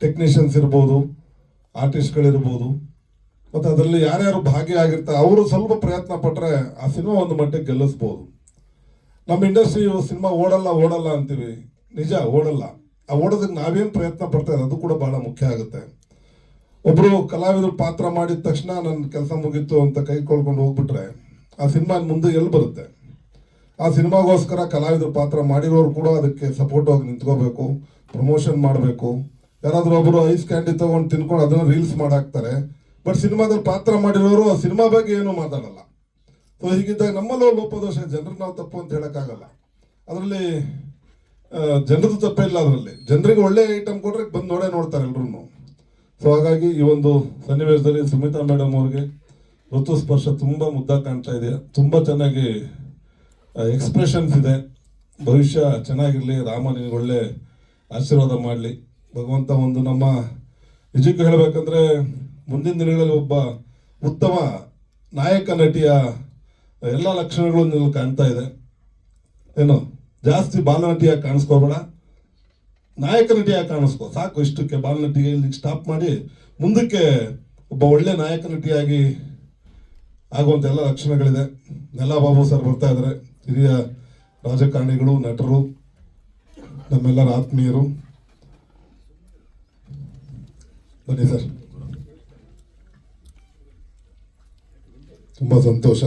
ಟೆಕ್ನಿಷಿಯನ್ಸ್ ಇರ್ಬೋದು, ಆರ್ಟಿಸ್ಟ್ಗಳಿರ್ಬೋದು, ಮತ್ತು ಅದರಲ್ಲಿ ಯಾರ್ಯಾರು ಭಾಗಿಯಾಗಿರ್ತಾರೆ ಅವರು ಸ್ವಲ್ಪ ಪ್ರಯತ್ನ ಪಟ್ಟರೆ ಆ ಸಿನಿಮಾ ಒಂದು ಮಟ್ಟಿಗೆ ಗೆಲ್ಲಿಸ್ಬೋದು. ನಮ್ಮ ಇಂಡಸ್ಟ್ರಿ ಸಿನಿಮಾ ಓಡಲ್ಲ ಅಂತೀವಿ, ನಿಜ ಓಡಲ್ಲ. ಆ ಓಡೋದಕ್ಕೆ ನಾವೇನು ಪ್ರಯತ್ನ ಪಡ್ತಾರೆ ಅದು ಕೂಡ ಬಹಳ ಮುಖ್ಯ ಆಗುತ್ತೆ. ಒಬ್ಬರು ಕಲಾವಿದರು ಪಾತ್ರ ಮಾಡಿದ ತಕ್ಷಣ ನನ್ನ ಕೆಲಸ ಮುಗೀತು ಅಂತ ಕೈ ಕೊಳ್ಕೊಂಡು ಹೋಗ್ಬಿಟ್ರೆ ಆ ಸಿನಿಮಾ ಮುಂದೆ ಎಲ್ಲಿ ಬರುತ್ತೆ? ಆ ಸಿನಿಮಾಗೋಸ್ಕರ ಕಲಾವಿದರು ಪಾತ್ರ ಮಾಡಿರೋರು ಕೂಡ ಅದಕ್ಕೆ ಸಪೋರ್ಟ್ ಆಗಿ ನಿಂತ್ಕೋಬೇಕು, ಪ್ರಮೋಷನ್ ಮಾಡಬೇಕು. ಯಾರಾದರೂ ಒಬ್ಬರು ಐಸ್ ಕ್ಯಾಂಡಿ ತೊಗೊಂಡು ತಿನ್ಕೊಂಡು ಅದನ್ನು ರೀಲ್ಸ್ ಮಾಡಾಕ್ತಾರೆ, ಬಟ್ ಸಿನಿಮಾದಲ್ಲಿ ಪಾತ್ರ ಮಾಡಿರೋರು ಆ ಸಿನಿಮಾ ಬಗ್ಗೆ ಏನು ಮಾತಾಡಲ್ಲ. ಸೊ ಹೀಗಿದ್ದಾಗ ನಮ್ಮಲ್ಲೂ ಲೋಪದೋಷ. ಜನರಿಗೆ ನಾವು ತಪ್ಪು ಅಂತ ಹೇಳೋಕ್ಕಾಗಲ್ಲ. ಅದರಲ್ಲಿ ಜನರದ್ದು ತಪ್ಪೇ ಇಲ್ಲ. ಅದರಲ್ಲಿ ಜನರಿಗೆ ಒಳ್ಳೆ ಐಟಮ್ ಕೊಟ್ಟರೆ ಬಂದು ನೋಡ್ತಾರೆ ಎಲ್ರೂ. ಸೊ ಹಾಗಾಗಿ ಈ ಒಂದು ಸನ್ನಿವೇಶದಲ್ಲಿ ಸುಮಿತಾ ಮೇಡಮ್ ಅವ್ರಿಗೆ ಋತು ಸ್ಪರ್ಶ ತುಂಬ ಮುದ್ದಾಗಿ ಕಾಣ್ತಾ ಇದೆ. ತುಂಬ ಚೆನ್ನಾಗಿ ಎಕ್ಸ್ಪ್ರೆಷನ್ಸ್ ಇದೆ. ಭವಿಷ್ಯ ಚೆನ್ನಾಗಿರಲಿ, ರಾಮ ನಿನಗೆ ಒಳ್ಳೆ ಆಶೀರ್ವಾದ ಮಾಡಲಿ ಭಗವಂತ. ಒಂದು ನಮ್ಮ ನಿಜಕ್ಕೂ ಹೇಳಬೇಕಂದ್ರೆ ಮುಂದಿನ ದಿನಗಳಲ್ಲಿ ಒಬ್ಬ ಉತ್ತಮ ನಾಯಕ ನಟಿಯ ಎಲ್ಲ ಲಕ್ಷಣಗಳು ನೀವು ಕಾಣ್ತಾ ಇದೆ. ಏನು ಜಾಸ್ತಿ ಬಾಲನಟಿಯಾಗಿ ಕಾಣಿಸ್ಕೋಬೇಡ, ನಾಯಕ ನಟಿಯಾಗಿ ಕಾಣಿಸ್ಕೋ ಸಾಕು. ಇಷ್ಟಕ್ಕೆ ಬಾಲನಟಿಗೆ ಇಲ್ಲಿಗೆ ಸ್ಟಾಪ್ ಮಾಡಿ ಮುಂದಕ್ಕೆ ಒಬ್ಬ ಒಳ್ಳೆ ನಾಯಕ ನಟಿಯಾಗಿ ಆಗುವಂಥ ಎಲ್ಲ ಲಕ್ಷಣಗಳಿದೆ. ನೆಲ ಬಾಬು ಸರ್ ಬರ್ತಾ ಇದ್ದಾರೆ, ಹಿರಿಯ ರಾಜಕಾರಣಿಗಳು, ನಟರು, ನಮ್ಮೆಲ್ಲರ ಆತ್ಮೀಯರು. ಬನ್ನಿ ಸರ್. ತುಂಬ ಸಂತೋಷ.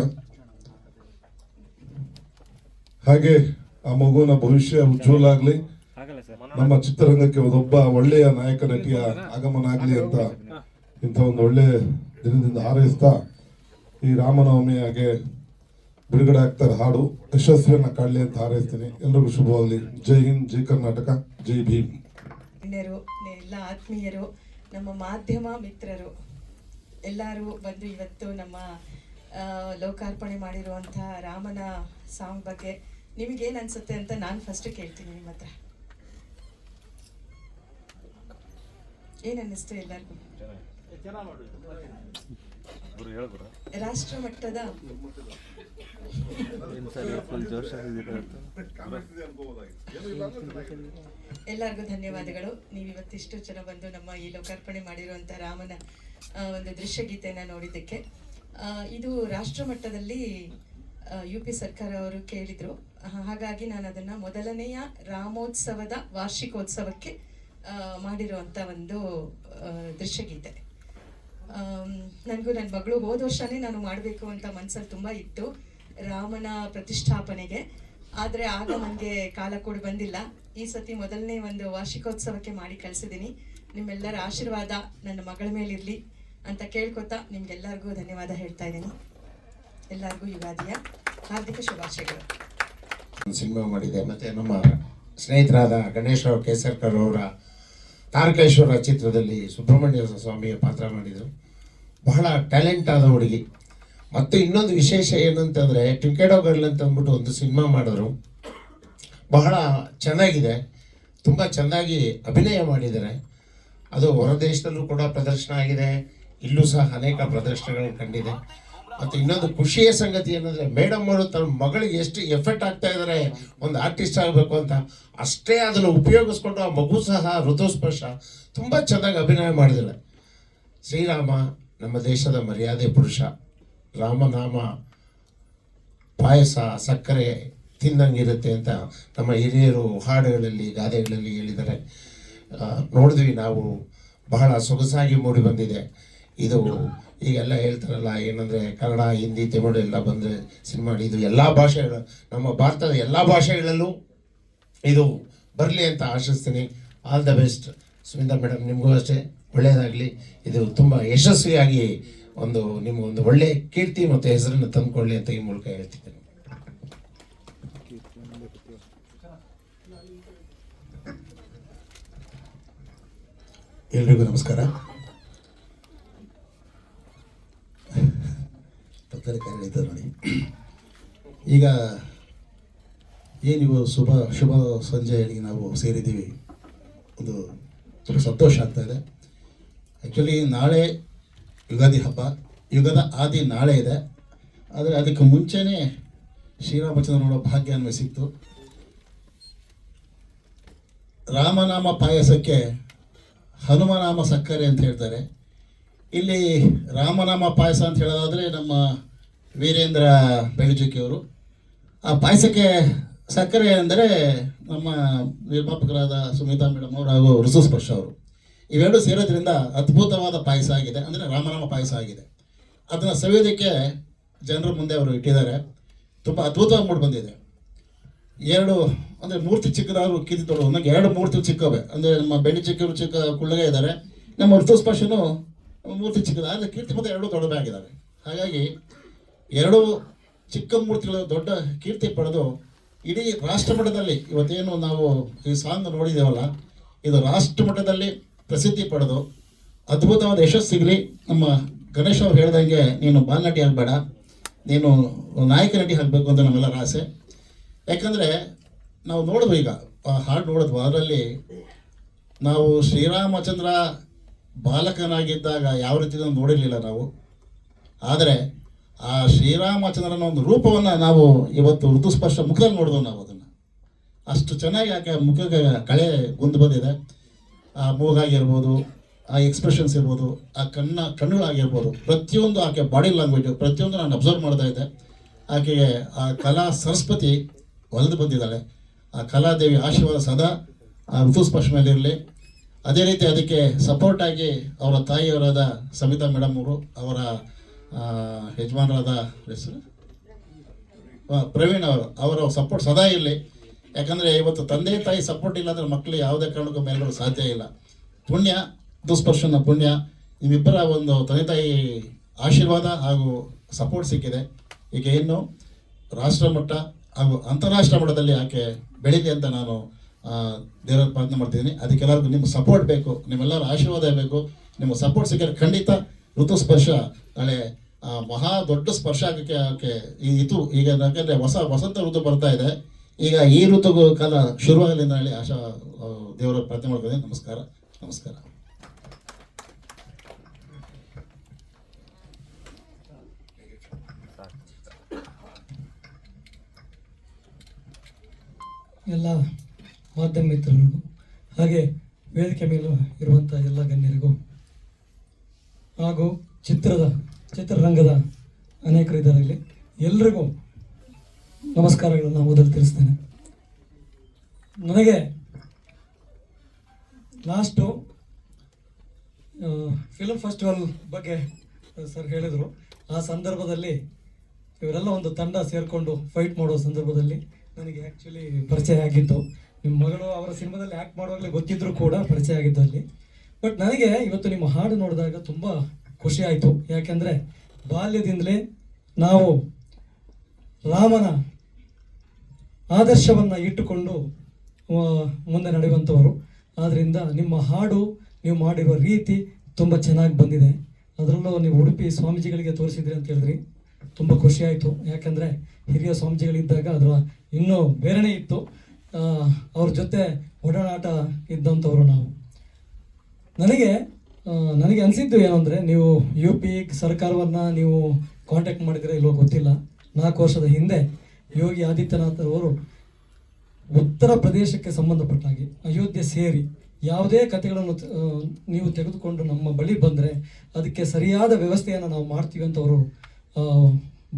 ಹಾಗೆ ಆ ಮಗುವಿನ ಭವಿಷ್ಯ ಉಜ್ವಲ ಆಗಲಿ, ನಮ್ಮ ಚಿತ್ರರಂಗಕ್ಕೆ ಒಬ್ಬ ಒಳ್ಳೆಯ ನಾಯಕ ನಟಿಯ ಆಗಮನ ಆಗಲಿ ಅಂತ ಇಂಥ ಒಂದು ಒಳ್ಳೆ ದಿನದಿಂದ ಹಾರೈಸ್ತಾ ಈ ರಾಮನವಮಿ ಹಾಗೆ ಬಿಡುಗಡೆ ಆಗ್ತಾರೆ ಹಾಡು ಯಶಸ್ವಿಯನ್ನ ಕಾಡಲಿ ಅಂತ ಹಾರೈಸ್ತೀನಿ. ಎಲ್ರಿಗೂ ಶುಭವಾಗಲಿ. ಜೈ ಹಿಂದ್, ಜೈ ಕರ್ನಾಟಕ, ಜೈ ಭೀಮ್. ಗಣ್ಯರು, ಎಲ್ಲ ಆತ್ಮೀಯರು, ನಮ್ಮ ಮಾಧ್ಯಮ ಮಿತ್ರರು ಎಲ್ಲರೂ ಬಂದು ಇವತ್ತು ನಮ್ಮ ಲೋಕಾರ್ಪಣೆ ಮಾಡಿರುವಂಥ ರಾಮನ ಸಾಂಗ್ ಬಗ್ಗೆ ನಿಮಗೇನು ಅನ್ಸುತ್ತೆ ಅಂತ ನಾನು ಫಸ್ಟ್ ಕೇಳ್ತೀನಿ ನಿಮ್ಮ ಹತ್ರ. ಏನು ಅನ್ನಿಸ್ತು ಎಲ್ಲರಿಗೂ? ರಾಷ್ಟ್ರ ಮಟ್ಟದ ಎಲ್ಲರಿಗೂ ಧನ್ಯವಾದಗಳು. ನೀವು ಇವತ್ತಿಷ್ಟು ಜನ ಬಂದು ನಮ್ಮ ಈ ಲೋಕಾರ್ಪಣೆ ಮಾಡಿರುವಂಥ ರಾಮನ ಒಂದು ದೃಶ್ಯಗೀತೆಯನ್ನು ನೋಡಿದ್ದಕ್ಕೆ. ಇದು ರಾಷ್ಟ್ರ ಮಟ್ಟದಲ್ಲಿ UP ಸರ್ಕಾರ ಅವರು ಕೇಳಿದರು. ಹಾಗಾಗಿ ನಾನು ಅದನ್ನು ಮೊದಲನೆಯ ರಾಮೋತ್ಸವದ ವಾರ್ಷಿಕೋತ್ಸವಕ್ಕೆ ಮಾಡಿರುವಂಥ ಒಂದು ದೃಶ್ಯಗೀತೆ. ನನಗೂ ನನ್ನ ಮಗಳು ಹೋದ ವರ್ಷನೇ ನಾನು ಮಾಡಬೇಕು ಅಂತ ಮನಸ್ಸಲ್ಲಿ ತುಂಬ ಇತ್ತು ರಾಮನ ಪ್ರತಿಷ್ಠಾಪನೆಗೆ. ಆದರೆ ಆಗ ನನಗೆ ಕಾಲ ಕೂಡ ಬಂದಿಲ್ಲ. ಈ ಸತಿ ಮೊದಲನೇ ಒಂದು ವಾರ್ಷಿಕೋತ್ಸವಕ್ಕೆ ಮಾಡಿ ಕಳಿಸಿದ್ದೀನಿ. ನಿಮ್ಮೆಲ್ಲರ ಆಶೀರ್ವಾದ ನನ್ನ ಮಗಳ ಮೇಲಿರಲಿ ಅಂತ ಕೇಳ್ಕೊತಾ ನಿಮ್ಗೆಲ್ಲರಿಗೂ ಧನ್ಯವಾದ ಹೇಳ್ತಾ ಇದ್ದೀನಿ. ಎಲ್ಲರಿಗೂ ಯುಗಾದಿಯ ಹಾರ್ದಿಕ ಶುಭಾಶಯಗಳು. ಸಿನಿಮಾ ಮಾಡಿದೆ. ಮತ್ತು ನಮ್ಮ ಸ್ನೇಹಿತರಾದ ಗಣೇಶರಾವ್ ಕೇಸರ್ಕರ್ ಅವರ ತಾರಕೇಶ್ವರ ಚಿತ್ರದಲ್ಲಿ ಸುಬ್ರಹ್ಮಣ್ಯ ಸ್ವಾಮಿಯ ಪಾತ್ರ ಮಾಡಿದರು. ಬಹಳ ಟ್ಯಾಲೆಂಟ್ ಆದ ಹುಡುಗಿ. ಮತ್ತು ಇನ್ನೊಂದು ವಿಶೇಷ ಏನಂತಂದರೆ ಟ್ವಿಂಕೆಡೋ ಗರ್ಲ್ ಅಂತ ಅಂದ್ಬಿಟ್ಟು ಒಂದು ಸಿನಿಮಾ ಮಾಡಿದ್ರು. ಬಹಳ ಚೆನ್ನಾಗಿದೆ, ತುಂಬ ಚೆನ್ನಾಗಿ ಅಭಿನಯ ಮಾಡಿದ್ದಾರೆ. ಅದು ಹೊರದೇಶದಲ್ಲೂ ಕೂಡ ಪ್ರದರ್ಶನ ಆಗಿದೆ, ಇಲ್ಲೂ ಸಹ ಅನೇಕ ಪ್ರದರ್ಶನಗಳನ್ನು ಕಂಡಿದೆ. ಮತ್ತು ಇನ್ನೊಂದು ಖುಷಿಯ ಸಂಗತಿ ಏನಂದರೆ ಮೇಡಮ್ ಅವರು ತನ್ನ ಮಗಳಿಗೆ ಎಷ್ಟು ಎಫೆಕ್ಟ್ ಆಗ್ತಾ ಇದ್ದಾರೆ ಒಂದು ಆರ್ಟಿಸ್ಟ್ ಆಗಬೇಕು ಅಂತ, ಅಷ್ಟೇ ಅದನ್ನು ಉಪಯೋಗಿಸ್ಕೊಂಡು ಆ ಮಗು ಸಹ ಋತುಸ್ಪರ್ಶ ತುಂಬ ಚೆನ್ನಾಗಿ ಅಭಿನಯ ಮಾಡಿದ್ದಾರೆ. ಶ್ರೀರಾಮ ನಮ್ಮ ದೇಶದ ಮರ್ಯಾದೆ ಪುರುಷ. ರಾಮನಾಮ ಪಾಯಸ ಸಕ್ಕರೆ ತಿನ್ನಂಗಿರುತ್ತೆ ಅಂತ ನಮ್ಮ ಹಿರಿಯರು ಹಾಡುಗಳಲ್ಲಿ ಗಾದೆಗಳಲ್ಲಿ ಹೇಳಿದ್ದಾರೆ. ನೋಡಿದ್ವಿ ನಾವು, ಬಹಳ ಸೊಗಸಾಗಿ ಮೂಡಿ ಬಂದಿದೆ ಇದು. ಈಗೆಲ್ಲ ಹೇಳ್ತಾರಲ್ಲ ಏನಂದರೆ ಕನ್ನಡ, ಹಿಂದಿ, ತಮಿಳು ಎಲ್ಲ ಬಂದರೆ ಸಿನಿಮಾ ಇದು ಎಲ್ಲ ಭಾಷೆಗಳು, ನಮ್ಮ ಭಾರತದ ಎಲ್ಲ ಭಾಷೆಗಳಲ್ಲೂ ಇದು ಬರಲಿ ಅಂತ ಆಶಿಸ್ತೀನಿ. All the best Sumita madam, ನಿಮಗೂ ಅಷ್ಟೇ ಒಳ್ಳೆಯದಾಗಲಿ. ಇದು ತುಂಬ ಯಶಸ್ವಿಯಾಗಿ ನಿಮ್ಮ ಒಂದು ಒಳ್ಳೆಯ ಕೀರ್ತಿ ಮತ್ತು ಹೆಸರನ್ನು ತಂದುಕೊಳ್ಳಿ ಅಂತ ಈ ಮೂಲಕ ಹೇಳ್ತಿದ್ದೇನೆ. ಎಲ್ರಿಗೂ ನಮಸ್ಕಾರ. ಪತ್ರಕರ್ತರು ನೋಡಿ, ಈಗ ಏನಿವು ಶುಭ ಸಂಜೆಯಲ್ಲಿ ನಾವು ಸೇರಿದ್ದೀವಿ, ಒಂದು ತುಂಬ ಸಂತೋಷ ಆಗ್ತಾ ಇದೆ. ಆ್ಯಕ್ಚುಲಿ ನಾಳೆ ಯುಗಾದಿ ಹಬ್ಬ, ಯುಗದ ಆದಿ ನಾಳೆ ಇದೆ. ಆದರೆ ಅದಕ್ಕೆ ಮುಂಚೆನೇ ಶ್ರೀರಾಮಚಂದ್ರ ನೋಡೋ ಭಾಗ್ಯ ನಮಗೆ ಸಿಕ್ತು. ರಾಮನಾಮ ಪಾಯಸಕ್ಕೆ ಹನುಮನಾಮ ಸಕ್ಕರೆ ಅಂತ ಹೇಳ್ತಾರೆ. ಇಲ್ಲಿ ರಾಮನಾಮ ಪಾಯಸ ಅಂತ ಹೇಳೋದಾದರೆ ನಮ್ಮ ವೀರೇಂದ್ರ ಬೆಳಜುಕಿಯವರು, ಆ ಪಾಯಸಕ್ಕೆ ಸಕ್ಕರೆ ಅಂದರೆ ನಮ್ಮ ನಿರ್ಮಾಪಕರಾದ ಸುಮಿತಾ ಮೇಡಮ್ ಅವರು ಹಾಗೂ ಋತುಸ್ಪರ್ಶ ಅವರು, ಇವೆರಡು ಸೇರೋದ್ರಿಂದ ಅದ್ಭುತವಾದ ಪಾಯಸ ಆಗಿದೆ, ಅಂದರೆ ರಾಮನಾಮ ಪಾಯಸ ಆಗಿದೆ. ಅದನ್ನು ಸವಿಯೋದಕ್ಕೆ ಜನರ ಮುಂದೆ ಅವರು ಇಟ್ಟಿದ್ದಾರೆ. ತುಂಬ ಅದ್ಭುತವಾಗಿ ಮೂಡಿ ಬಂದಿದೆ. ಎರಡು ಅಂದರೆ ಮೂರ್ತಿ ಚಿಕ್ಕದಾದ್ರು ಕೀರ್ತಿ ತೊಡೋ, ನನಗೆ ಎರಡು ಮೂರ್ತಿ ಚಿಕ್ಕವೆ, ಅಂದರೆ ನಮ್ಮ ಬೆಳ್ಳಿ ಚಿಕ್ಕವರು ಚಿಕ್ಕ ಕುಳ್ಳಗೆ ಇದ್ದಾರೆ, ನಮ್ಮ ಋತುಸ್ಪರ್ಶನೂ ಮೂರ್ತಿ ಚಿಕ್ಕದ, ಆದರೆ ಕೀರ್ತಿ ಮತ್ತು ಎರಡೂ ದೊಡ್ಡವೇ ಆಗಿದ್ದಾವೆ. ಹಾಗಾಗಿ ಎರಡೂ ಚಿಕ್ಕ ಮೂರ್ತಿಗಳು ದೊಡ್ಡ ಕೀರ್ತಿ ಪಡೆದು ಇಡೀ ರಾಷ್ಟ್ರ ಮಟ್ಟದಲ್ಲಿ ಇವತ್ತೇನು ನಾವು ಈ ಸಾಂಗ್ ನೋಡಿದ್ದೇವಲ್ಲ, ಇದು ರಾಷ್ಟ್ರ ಮಟ್ಟದಲ್ಲಿ ಪ್ರಸಿದ್ಧಿ ಪಡೆದು ಅದ್ಭುತವಾದ ಯಶಸ್ಸು ಸಿಗಲಿ. ನಮ್ಮ ಗಣೇಶ್ ಅವ್ರು ಹೇಳ್ದಂಗೆ ನೀನು ಬಾಲ್ನಟಿ ಆಗಬೇಡ, ನೀನು ನಾಯಕ ನಟಿ ಆಗಬೇಕು ಅಂತ ನಮ್ಮೆಲ್ಲರ ಆಸೆ. ಯಾಕಂದರೆ ನಾವು ನೋಡಿದ್ವು, ಈಗ ಆ ಹಾಡು ನೋಡಿದ್ವು, ಅದರಲ್ಲಿ ನಾವು ಶ್ರೀರಾಮಚಂದ್ರ ಬಾಲಕನಾಗಿದ್ದಾಗ ಯಾವ ರೀತಿ ನೋಡಿರಲಿಲ್ಲ ನಾವು. ಆದರೆ ಆ ಶ್ರೀರಾಮಚಂದ್ರನ ಒಂದು ರೂಪವನ್ನು ನಾವು ಇವತ್ತು ಋತುಸ್ಪರ್ಶ ಮುಖದಲ್ಲಿ ನೋಡಿದ್ವು ನಾವು. ಅದನ್ನು ಅಷ್ಟು ಚೆನ್ನಾಗಿ ಆಕೆ ಮುಖಕ್ಕೆ ಕಳೆ ಗುಂದು ಬಂದಿದೆ. ಆ ಮೂಗಾಗಿರ್ಬೋದು, ಆ ಎಕ್ಸ್ಪ್ರೆಷನ್ಸ್ ಇರ್ಬೋದು, ಆ ಕಣ್ಣುಗಳಾಗಿರ್ಬೋದು, ಪ್ರತಿಯೊಂದು ಆಕೆ ಬಾಡಿ ಲ್ಯಾಂಗ್ವೇಜು ಪ್ರತಿಯೊಂದು ನಾನು ಅಬ್ಸರ್ವ್ ಮಾಡ್ತಾ ಇದ್ದೆ. ಆಕೆಗೆ ಆ ಕಲಾ ಸರಸ್ವತಿ ಒಲಿದು ಬಂದಿದ್ದಾಳೆ. ಆ ಕಲಾದೇವಿ ಆಶೀರ್ವಾದ ಸದಾ ಆ ಋತುಸ್ಪರ್ಶ ಮೇಲೆ ಇರಲಿ. ಅದೇ ರೀತಿ ಅದಕ್ಕೆ ಸಪೋರ್ಟ್ ಆಗಿ ಅವರ ತಾಯಿಯವರಾದ ಸಮಿತಾ ಮೇಡಮ್ ಅವರು, ಅವರ ಯಜಮಾನರಾದ ಹೆಸರು ಪ್ರವೀಣ್ ಅವರ ಸಪೋರ್ಟ್ ಸದಾ ಇರಲಿ. ಯಾಕಂದರೆ ಇವತ್ತು ತಂದೆ ತಾಯಿ ಸಪೋರ್ಟ್ ಇಲ್ಲ ಅಂದರೆ ಮಕ್ಕಳು ಯಾವುದೇ ಕಾರಣಕ್ಕೂ ಮೇಲ್ಗಳು ಸಾಧ್ಯ ಇಲ್ಲ. ಪುಣ್ಯ, ದುಸ್ಪರ್ಶನ ಪುಣ್ಯ, ನಿಮ್ಮಿಬ್ಬರ ಒಂದು ತಂದೆ ತಾಯಿ ಆಶೀರ್ವಾದ ಹಾಗೂ ಸಪೋರ್ಟ್ ಸಿಕ್ಕಿದೆ. ಈಗ ಇನ್ನು ರಾಷ್ಟ್ರ ಮಟ್ಟ ಹಾಗೂ ಅಂತಾರಾಷ್ಟ್ರ ಮಟ್ಟದಲ್ಲಿ ಆಕೆ ಬೆಳೀಲಿ ಅಂತ ನಾನು ದೇವರ ಪ್ರಾರ್ಥನೆ ಮಾಡ್ತಿದ್ದೀನಿ. ಅದಕ್ಕೆಲ್ಲರಿಗೂ ನಿಮ್ಮ ಸಪೋರ್ಟ್ ಬೇಕು, ನಿಮ್ಮೆಲ್ಲರ ಆಶೀರ್ವಾದ ಬೇಕು. ನಿಮ್ಮ ಸಪೋರ್ಟ್ ಸಿಕ್ಕರೆ ಖಂಡಿತ ಋತುಸ್ಪರ್ಶ ನಾಳೆ ಮಹಾ ದೊಡ್ಡ ಸ್ಪರ್ಶ ಆಗೋಕ್ಕೆ ಆಕೆ ಇದು ಈಗ ಯಾಕಂದರೆ ವಸಂತ ಋತು ಬರ್ತಾ ಇದೆ. ಈಗ ಈ ಋತು ಕಾಲ ಶುರುವಾಗಲಿ ಅಂತ ಹೇಳಿ ದೇವರ ಪ್ರಾರ್ಥನೆ ಮಾಡ್ತಿದ್ದೀನಿ. ನಮಸ್ಕಾರ. ಎಲ್ಲ ಮಾಧ್ಯಮ ಮಿತ್ರರಿಗೂ ಹಾಗೆ ವೇದಿಕೆ ಮೇಲೂ ಇರುವಂಥ ಎಲ್ಲ ಗಣ್ಯರಿಗೂ ಹಾಗೂ ಚಿತ್ರರಂಗದ ಅನೇಕರು ಇದ್ದಾರೆ ಇಲ್ಲಿ, ಎಲ್ರಿಗೂ ನಮಸ್ಕಾರಗಳನ್ನು ಮೊದಲು ತಿಳಿಸ್ತೇನೆ. ನನಗೆ ಲಾಸ್ಟು ಫಿಲ್ಮ್ ಫೆಸ್ಟಿವಲ್ ಬಗ್ಗೆ ಸರ್ ಹೇಳಿದರು. ಆ ಸಂದರ್ಭದಲ್ಲಿ ಇವರೆಲ್ಲ ಒಂದು ತಂಡ ಸೇರಿಕೊಂಡು ಫೈಟ್ ಮಾಡೋ ಸಂದರ್ಭದಲ್ಲಿ ನನಗೆ ಆ್ಯಕ್ಚುಲಿ ಪರಿಚಯ ಆಗಿತ್ತು. ನಿಮ್ಮ ಮಗಳು ಅವರ ಸಿನಿಮಾದಲ್ಲಿ ಆ್ಯಕ್ಟ್ ಮಾಡುವಾಗಲೇ ಗೊತ್ತಿದ್ದರೂ ಕೂಡ ಪರಿಚಯ ಆಗಿದ್ದು ಅಲ್ಲಿ. ಬಟ್ ನನಗೆ ಇವತ್ತು ನಿಮ್ಮ ಹಾಡು ನೋಡಿದಾಗ ತುಂಬ ಖುಷಿ ಆಯಿತು. ಯಾಕೆಂದರೆ ಬಾಲ್ಯದಿಂದಲೇ ನಾವು ರಾಮನ ಆದರ್ಶವನ್ನು ಇಟ್ಟುಕೊಂಡು ಮುಂದೆ ನಡೆಯುವಂಥವರು. ಆದ್ದರಿಂದ ನಿಮ್ಮ ಹಾಡು, ನೀವು ಮಾಡಿರುವ ರೀತಿ ತುಂಬ ಚೆನ್ನಾಗಿ ಬಂದಿದೆ. ಅದರಲ್ಲೂ ನೀವು ಉಡುಪಿ ಸ್ವಾಮೀಜಿಗಳಿಗೆ ತೋರಿಸಿದ್ರಿ ಅಂತ ಹೇಳಿದ್ರಿ, ತುಂಬ ಖುಷಿಯಾಯಿತು. ಯಾಕಂದರೆ ಹಿರಿಯ ಸ್ವಾಮೀಜಿಗಳಿದ್ದಾಗ ಅದರ ಇನ್ನೂ ಬೇರೆನೇ ಇತ್ತು. ಅವ್ರ ಜೊತೆ ಒಡನಾಟ ಇದ್ದಂಥವ್ರು ನಾವು. ನನಗೆ ಅನಿಸಿದ್ದು ಏನು ಅಂದರೆ, ನೀವು UP ಸರ್ಕಾರವನ್ನು ನೀವು ಕಾಂಟ್ಯಾಕ್ಟ್ ಮಾಡಿದರೆ ಇಲ್ಲೋ ಗೊತ್ತಿಲ್ಲ. 4 ವರ್ಷದ ಹಿಂದೆ ಯೋಗಿ ಆದಿತ್ಯನಾಥ್ ಅವರು ಉತ್ತರ ಪ್ರದೇಶಕ್ಕೆ ಸಂಬಂಧಪಟ್ಟ ಹಾಗೆ ಅಯೋಧ್ಯೆ ಸೇರಿ ಯಾವುದೇ ಕಥೆಗಳನ್ನು ನೀವು ತೆಗೆದುಕೊಂಡು ನಮ್ಮ ಬಳಿ ಬಂದರೆ ಅದಕ್ಕೆ ಸರಿಯಾದ ವ್ಯವಸ್ಥೆಯನ್ನು ನಾವು ಮಾಡ್ತೀವಿ ಅಂತ ಅವರು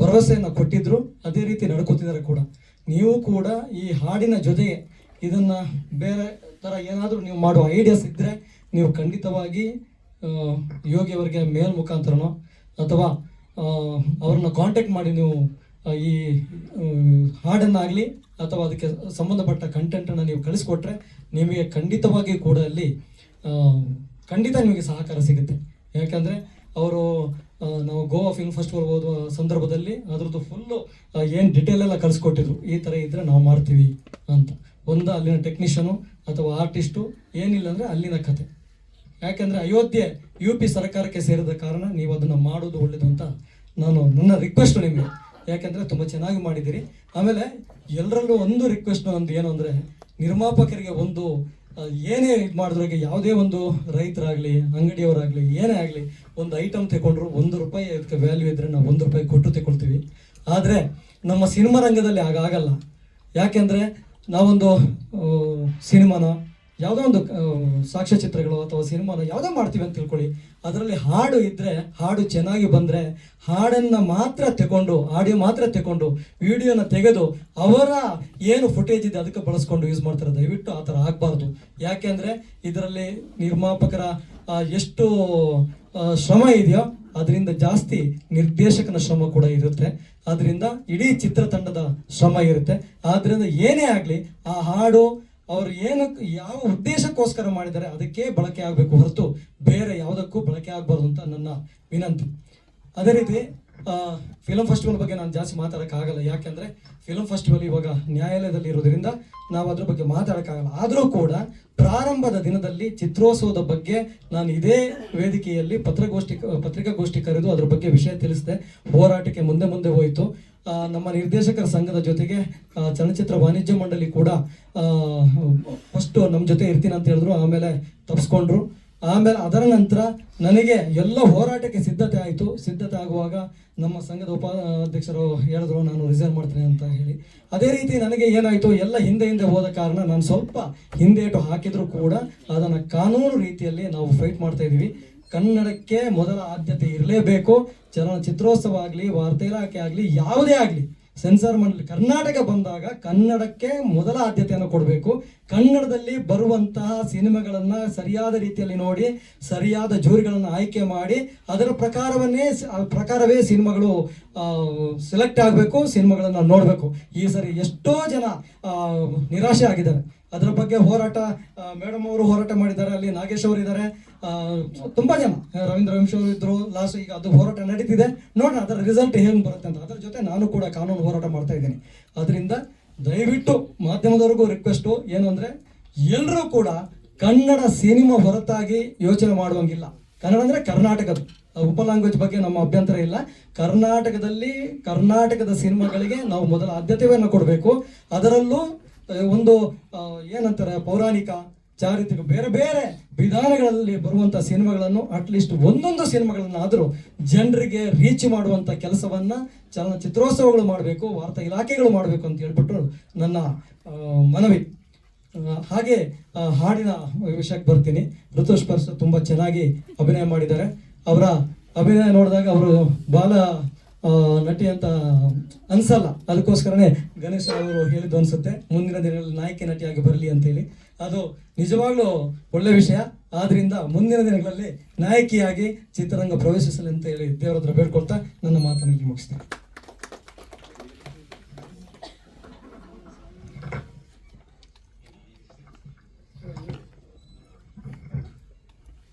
ಭರವಸೆಯನ್ನು ಕೊಟ್ಟಿದ್ದರು. ಅದೇ ರೀತಿ ನಡ್ಕೋತಿದ್ದಾರೆ ಕೂಡ. ನೀವು ಕೂಡ ಈ ಹಾಡಿನ ಜೊತೆಗೆ ಇದನ್ನು ಬೇರೆ ಥರ ಏನಾದರೂ ನೀವು ಮಾಡುವ ಐಡಿಯಾಸ್ ಇದ್ದರೆ ನೀವು ಖಂಡಿತವಾಗಿ ಯೋಗಿಯವರಿಗೆ ಮೇಲ್ ಮುಖಾಂತರನೋ ಅಥವಾ ಅವ್ರನ್ನ ಕಾಂಟ್ಯಾಕ್ಟ್ ಮಾಡಿ ನೀವು ಈ ಹಾಡನ್ನಾಗಲಿ ಅಥವಾ ಅದಕ್ಕೆ ಸಂಬಂಧಪಟ್ಟ ಕಂಟೆಂಟನ್ನು ನೀವು ಕಳಿಸ್ಕೊಟ್ರೆ ನಿಮಗೆ ಖಂಡಿತವಾಗಿ ಕೂಡ ಅಲ್ಲಿ ಖಂಡಿತ ನಿಮಗೆ ಸಹಕಾರ ಸಿಗುತ್ತೆ. ಯಾಕಂದರೆ ಅವರು ನಾವು ಗೋವಾ ಫಿಲ್ಮ್ ಫೆಸ್ಟಿವಲ್ ಹೋದ ಸಂದರ್ಭದಲ್ಲಿ ಅದರದ್ದು ಫುಲ್ಲು ಏನು ಡಿಟೇಲ್ ಎಲ್ಲ ಕಳಿಸ್ಕೊಟ್ಟಿದ್ರು. ಈ ಥರ ಇದ್ದರೆ ನಾವು ಮಾಡ್ತೀವಿ ಅಂತ. ಒಂದು ಅಲ್ಲಿನ ಟೆಕ್ನಿಷಿಯನು ಅಥವಾ ಆರ್ಟಿಸ್ಟು, ಏನಿಲ್ಲ ಅಂದರೆ ಅಲ್ಲಿನ ಕತೆ. ಯಾಕೆಂದರೆ ಅಯೋಧ್ಯೆ UP ಸರ್ಕಾರಕ್ಕೆ ಸೇರಿದ ಕಾರಣ ನೀವು ಅದನ್ನು ಮಾಡೋದು ಒಳ್ಳೆಯದು ಅಂತ ನನ್ನ ರಿಕ್ವೆಸ್ಟು ನಿಮಗೆ. ಯಾಕೆಂದರೆ ತುಂಬ ಚೆನ್ನಾಗಿ ಮಾಡಿದ್ದೀರಿ. ಆಮೇಲೆ ಎಲ್ಲರಲ್ಲೂ ಒಂದು ರಿಕ್ವೆಸ್ಟ್ ಒಂದು ಏನು ಅಂದರೆ, ನಿರ್ಮಾಪಕರಿಗೆ ಒಂದು ಏನೇ ಇದು ಮಾಡಿದ್ರಾಗೆ ಯಾವುದೇ ಒಂದು ರೈತರಾಗಲಿ ಅಂಗಡಿಯವರಾಗಲಿ ಏನೇ ಆಗಲಿ ಒಂದು ಐಟಮ್ ತಗೊಂಡ್ರು ₹1 ಅದಕ್ಕೆ ವ್ಯಾಲ್ಯೂ ಇದ್ದರೆ ನಾವು ₹1 ಕೊಟ್ಟು ತಗೊಳ್ತೀವಿ. ಆದರೆ ನಮ್ಮ ಸಿನಿಮಾ ರಂಗದಲ್ಲಿ ಆಗಲ್ಲ. ಯಾಕೆಂದರೆ ನಾವೊಂದು ಸಿನಿಮಾನ ಯಾವುದೋ ಒಂದು ಸಾಕ್ಷ್ಯಚಿತ್ರಗಳು ಅಥವಾ ಸಿನಿಮಾನ ಯಾವುದೋ ಮಾಡ್ತೀವಿ ಅಂತ ತಿಳ್ಕೊಳ್ಳಿ, ಅದರಲ್ಲಿ ಹಾಡು ಇದ್ದರೆ, ಹಾಡು ಚೆನ್ನಾಗಿ ಬಂದರೆ ಹಾಡನ್ನು ಮಾತ್ರ ತಗೊಂಡು, ಆಡಿಯೋ ಮಾತ್ರ ತಗೊಂಡು ವಿಡಿಯೋನ ತೆಗೆದು ಅವರ ಏನು ಫುಟೇಜ್ ಇದೆ ಅದಕ್ಕೆ ಬಳಸ್ಕೊಂಡು ಯೂಸ್ ಮಾಡ್ತಾರೆ. ದಯವಿಟ್ಟು ಆ ಥರ ಆಗಬಾರ್ದು. ಯಾಕೆಂದರೆ ಇದರಲ್ಲಿ ನಿರ್ಮಾಪಕರ ಎಷ್ಟು ಶ್ರಮ ಇದೆಯೋ ಅದರಿಂದ ಜಾಸ್ತಿ ನಿರ್ದೇಶಕನ ಶ್ರಮ ಕೂಡ ಇರುತ್ತೆ. ಅದರಿಂದ ಇಡೀ ಚಿತ್ರತಂಡದ ಶ್ರಮ ಇರುತ್ತೆ. ಆದ್ದರಿಂದ ಏನೇ ಆಗಲಿ ಆ ಹಾಡು ಅವರು ಯಾವ ಉದ್ದೇಶಕ್ಕೋಸ್ಕರ ಮಾಡಿದ್ದಾರೆ ಅದಕ್ಕೆ ಬಳಕೆ ಆಗಬೇಕು ಹೊರತು ಬೇರೆ ಯಾವುದಕ್ಕೂ ಬಳಕೆ ಆಗಬಾರ್ದು ಅಂತ ನನ್ನ ವಿನಂತಿ. ಅದೇ ರೀತಿ ಫಿಲಮ್ ಫೆಸ್ಟಿವಲ್ ಬಗ್ಗೆ ನಾನು ಜಾಸ್ತಿ ಮಾತಾಡೋಕ್ಕಾಗಲ್ಲ. ಯಾಕೆಂದರೆ ಫಿಲಮ್ ಫೆಸ್ಟಿವಲ್ ಇವಾಗ ನ್ಯಾಯಾಲಯದಲ್ಲಿ ಇರೋದ್ರಿಂದ ನಾವು ಅದ್ರ ಬಗ್ಗೆ ಮಾತಾಡೋಕ್ಕಾಗಲ್ಲ. ಆದರೂ ಕೂಡ ಪ್ರಾರಂಭದ ದಿನದಲ್ಲಿ ಚಿತ್ರೋತ್ಸವದ ಬಗ್ಗೆ ನಾನು ಇದೇ ವೇದಿಕೆಯಲ್ಲಿ ಪತ್ರಿಕಾಗೋಷ್ಠಿ ಕರೆದು ಅದ್ರ ಬಗ್ಗೆ ವಿಷಯ ತಿಳಿಸಿದೆ. ಹೋರಾಟಕ್ಕೆ ಮುಂದೆ ಹೋಯಿತು. ನಮ್ಮ ನಿರ್ದೇಶಕರ ಸಂಘದ ಜೊತೆಗೆ ಚಲನಚಿತ್ರ ವಾಣಿಜ್ಯ ಮಂಡಳಿ ಕೂಡ ಫಸ್ಟು ನಮ್ಮ ಜೊತೆ ಇರ್ತೀನಿ ಅಂತ ಹೇಳಿದ್ರು. ಆಮೇಲೆ ತಪ್ಪಿಸ್ಕೊಂಡ್ರು. ಆಮೇಲೆ ಅದರ ನಂತರ ನನಗೆ ಎಲ್ಲ ಹೋರಾಟಕ್ಕೆ ಸಿದ್ಧತೆ ಆಯಿತು. ಸಿದ್ಧತೆ ಆಗುವಾಗ ನಮ್ಮ ಸಂಘದ ಉಪಾಧ್ಯಕ್ಷರು ಹೇಳಿದ್ರು ನಾನು ರಿಸೈನ್ ಮಾಡ್ತೀನಿ ಅಂತ ಹೇಳಿ. ಅದೇ ರೀತಿ ನನಗೆ ಏನಾಯಿತು, ಎಲ್ಲ ಹಿಂದೆ ಹೋದ ಕಾರಣ ನಾನು ಸ್ವಲ್ಪ ಹಿಂದೇಟು ಹಾಕಿದರೂ ಕೂಡ ಅದನ್ನು ಕಾನೂನು ರೀತಿಯಲ್ಲಿ ನಾವು ಫೈಟ್ ಮಾಡ್ತಾ ಇದ್ದೀವಿ. ಕನ್ನಡಕ್ಕೆ ಮೊದಲ ಆದ್ಯತೆ ಇರಲೇಬೇಕು. ಚಲನಚಿತ್ರೋತ್ಸವ ಆಗಲಿ, ವಾರ್ತಾ ಇಲಾಖೆ ಆಗಲಿ, ಯಾವುದೇ ಆಗಲಿ ಸೆನ್ಸಾರ್ ಮಂಡಳಿ ಕರ್ನಾಟಕ ಬಂದಾಗ ಕನ್ನಡಕ್ಕೆ ಮೊದಲ ಆದ್ಯತೆಯನ್ನು ಕೊಡಬೇಕು. ಕನ್ನಡದಲ್ಲಿ ಬರುವಂತಹ ಸಿನಿಮಾಗಳನ್ನು ಸರಿಯಾದ ರೀತಿಯಲ್ಲಿ ನೋಡಿ ಸರಿಯಾದ ಜೂರಿಗಳನ್ನು ಆಯ್ಕೆ ಮಾಡಿ ಅದರ ಪ್ರಕಾರವೇ ಸಿನಿಮಾಗಳು ಸೆಲೆಕ್ಟ್ ಆಗಬೇಕು, ಸಿನಿಮಾಗಳನ್ನು ನೋಡಬೇಕು. ಈ ಸರಿ ಎಷ್ಟೋ ಜನ ನಿರಾಶೆ ಆಗಿದ್ದಾರೆ. ಅದರ ಬಗ್ಗೆ ಹೋರಾಟ ಮೇಡಮ್ ಅವರು ಹೋರಾಟ ಮಾಡಿದ್ದಾರೆ, ಅಲ್ಲಿ ನಾಗೇಶ್ ಅವರು ಇದ್ದಾರೆ, ತುಂಬ ಜನ ರವೀಂದ್ರ ವಂಶಿ ಅವರು ಇದ್ದರು. ಲಾಸ್ಟ್ ಈಗ ಅದು ಹೋರಾಟ ನಡೀತಿದೆ, ನೋಡೋಣ ಅದರ ರಿಸಲ್ಟ್ ಏನು ಬರುತ್ತೆ ಅಂತ. ಅದರ ಜೊತೆ ನಾನು ಕೂಡ ಕಾನೂನು ಹೋರಾಟ ಮಾಡ್ತಾ ಇದ್ದೀನಿ. ಅದರಿಂದ ದಯವಿಟ್ಟು ಮಾಧ್ಯಮದವರೆಗೂ ರಿಕ್ವೆಸ್ಟು ಏನು ಅಂದರೆ, ಎಲ್ಲರೂ ಕೂಡ ಕನ್ನಡ ಸಿನಿಮಾ ಹೊರತಾಗಿ ಯೋಚನೆ ಮಾಡುವಂಗಿಲ್ಲ. ಕನ್ನಡ ಅಂದರೆ ಕರ್ನಾಟಕದ ಉಪ ಲ್ಯಾಂಗ್ವೇಜ್ ಬಗ್ಗೆ ನಮ್ಮ ಅಭ್ಯಂತರ ಇಲ್ಲ. ಕರ್ನಾಟಕದ ಸಿನಿಮಾಗಳಿಗೆ ನಾವು ಮೊದಲ ಆದ್ಯತೆಯನ್ನು ಕೊಡಬೇಕು. ಅದರಲ್ಲೂ ಒಂದು ಏನಂತಾರೆ, ಪೌರಾಣಿಕ, ಚಾರಿತ್ರಿಕ, ಬೇರೆ ಬೇರೆ ವಿಧಾನಗಳಲ್ಲಿ ಬರುವಂಥ ಸಿನಿಮಾಗಳನ್ನು ಅಟ್ಲೀಸ್ಟ್ ಒಂದೊಂದು ಸಿನಿಮಾಗಳನ್ನಾದರೂ ಜನರಿಗೆ ರೀಚ್ ಮಾಡುವಂಥ ಕೆಲಸವನ್ನು ಚಲನಚಿತ್ರೋತ್ಸವಗಳು ಮಾಡಬೇಕು, ವಾರ್ತಾ ಇಲಾಖೆಗಳು ಮಾಡಬೇಕು ಅಂತ ಹೇಳ್ಬಿಟ್ಟು ನನ್ನ ಮನವಿ. ಹಾಗೆ ಹಾಡಿನ ವಿಷಯಕ್ಕೆ ಬರ್ತೀನಿ. ಋತುಸ್ಪರ್ಶ ತುಂಬ ಚೆನ್ನಾಗಿ ಅಭಿನಯ ಮಾಡಿದ್ದಾರೆ. ಅವರ ಅಭಿನಯ ನೋಡಿದಾಗ ಅವರು ಬಾಲ ನಟಿ ಅಂತ ಅನ್ಸಲ್ಲ. ಅದಕ್ಕೋಸ್ಕರನೇ ಗಣೇಶ್ ಅವರು ಹೇಳಿದ್ದು ಅನ್ಸುತ್ತೆ, ಮುಂದಿನ ದಿನಗಳಲ್ಲಿ ನಾಯಕಿ ನಟಿಯಾಗಿ ಬರಲಿ ಅಂತೇಳಿ. ಅದು ನಿಜವಾಗ್ಲೂ ಒಳ್ಳೆ ವಿಷಯ. ಆದ್ರಿಂದ ಮುಂದಿನ ದಿನಗಳಲ್ಲಿ ನಾಯಕಿಯಾಗಿ ಚಿತ್ರರಂಗ ಪ್ರವೇಶಿಸಲಿ ಅಂತ ಹೇಳಿ ದೇವರ ಹತ್ರ ಬೇಡ್ಕೊಳ್ತಾ ನನ್ನ ಮಾತನ್ನು ಇಲ್ಲಿ ಮುಗಿಸ್ತೀನಿ.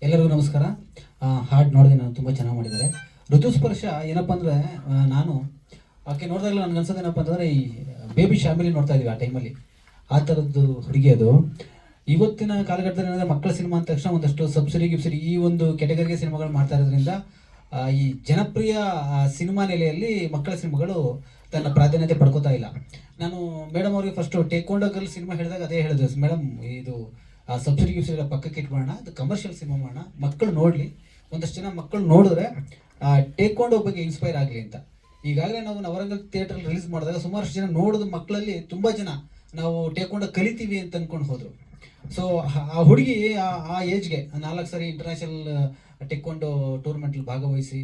ಎಲ್ಲರಿಗೂ ನಮಸ್ಕಾರ. ಹಾಡು ನೋಡಿದೆ ನಾನು, ತುಂಬ ಚೆನ್ನಾಗಿ ಮಾಡಿದ್ದಾರೆ. ಋತುಸ್ಪರ್ಶ ಏನಪ್ಪ ಅಂದರೆ, ನಾನು ಆಕೆ ನೋಡಿದಾಗಲೂ ನನಗೆ ಅನ್ಸೋದು ಏನಪ್ಪ ಅಂತಂದರೆ, ಈ ಬೇಬಿ ಫ್ಯಾಮಿಲಿ ನೋಡ್ತಾ ಇದ್ದೀವಿ ಆ ಟೈಮಲ್ಲಿ, ಆ ಥರದ್ದು ಹುಡುಗಿ ಅದು. ಇವತ್ತಿನ ಕಾಲಘಟ್ಟದಲ್ಲಿ ಏನಂದರೆ, ಮಕ್ಕಳ ಸಿನಿಮಾ ಅಂದ ತಕ್ಷಣ ಒಂದಷ್ಟು ಸಬ್ಸಿಡಿ ಗಿಬ್ಸಿಡಿ ಈ ಒಂದು ಕೆಟಗರಿಗೆ ಸಿನಿಮಾಗಳು ಮಾಡ್ತಾ ಇರೋದ್ರಿಂದ ಈ ಜನಪ್ರಿಯ ಸಿನಿಮಾ ನೆಲೆಯಲ್ಲಿ ಮಕ್ಕಳ ಸಿನಿಮಾಗಳು ತನ್ನ ಪ್ರಾಧಾನ್ಯತೆ ಪಡ್ಕೋತಾ ಇಲ್ಲ. ನಾನು ಮೇಡಮ್ ಅವ್ರಿಗೆ ಫಸ್ಟು ಟೇಕ್ವಾಂಡೋ ಗರ್ಲ್ ಸಿನಿಮಾ ಹೇಳಿದಾಗ ಅದೇ ಹೇಳಿದ್ರು, ಮೇಡಮ್ ಇದು ಸಬ್ಸಿಡಿ ಗಿಬ್ಸಿಡಿ ಪಕ್ಕಕ್ಕೆ ಇಟ್ಕೊಳ್ಳೋಣ, ಅದು ಕಮರ್ಷಿಯಲ್ ಸಿನಿಮಾ ಮಾಡೋಣ, ಮಕ್ಕಳು ನೋಡಲಿ, ಒಂದಷ್ಟು ಜನ ಮಕ್ಕಳು ನೋಡಿದ್ರೆ ಟೇಕ್ವಾಂಡೋ ಬಗ್ಗೆ ಇನ್ಸ್ಪೈರ್ ಆಗಲಿ ಅಂತ. ಈಗಾಗಲೇ ನಾವು ನವರಂಗಲ್ ಥಿಯೇಟ್ರಲ್ಲಿ ರಿಲೀಸ್ ಮಾಡಿದಾಗ ಸುಮಾರಷ್ಟು ಜನ ನೋಡಿದ ಮಕ್ಕಳಲ್ಲಿ ತುಂಬ ಜನ ನಾವು ಟೇಕ್ವಾಂಡೋ ಕಲಿತೀವಿ ಅಂತ ಅಂದ್ಕೊಂಡು ಹೋದರು. ಸೊ ಆ ಹುಡುಗಿ ಆ ಏಜ್ಗೆ 4 ಸರಿ ಇಂಟರ್ನ್ಯಾಷನಲ್ ಟೇಕ್ವಾಂಡೋ ಟೂರ್ನಮೆಂಟಲ್ಲಿ ಭಾಗವಹಿಸಿ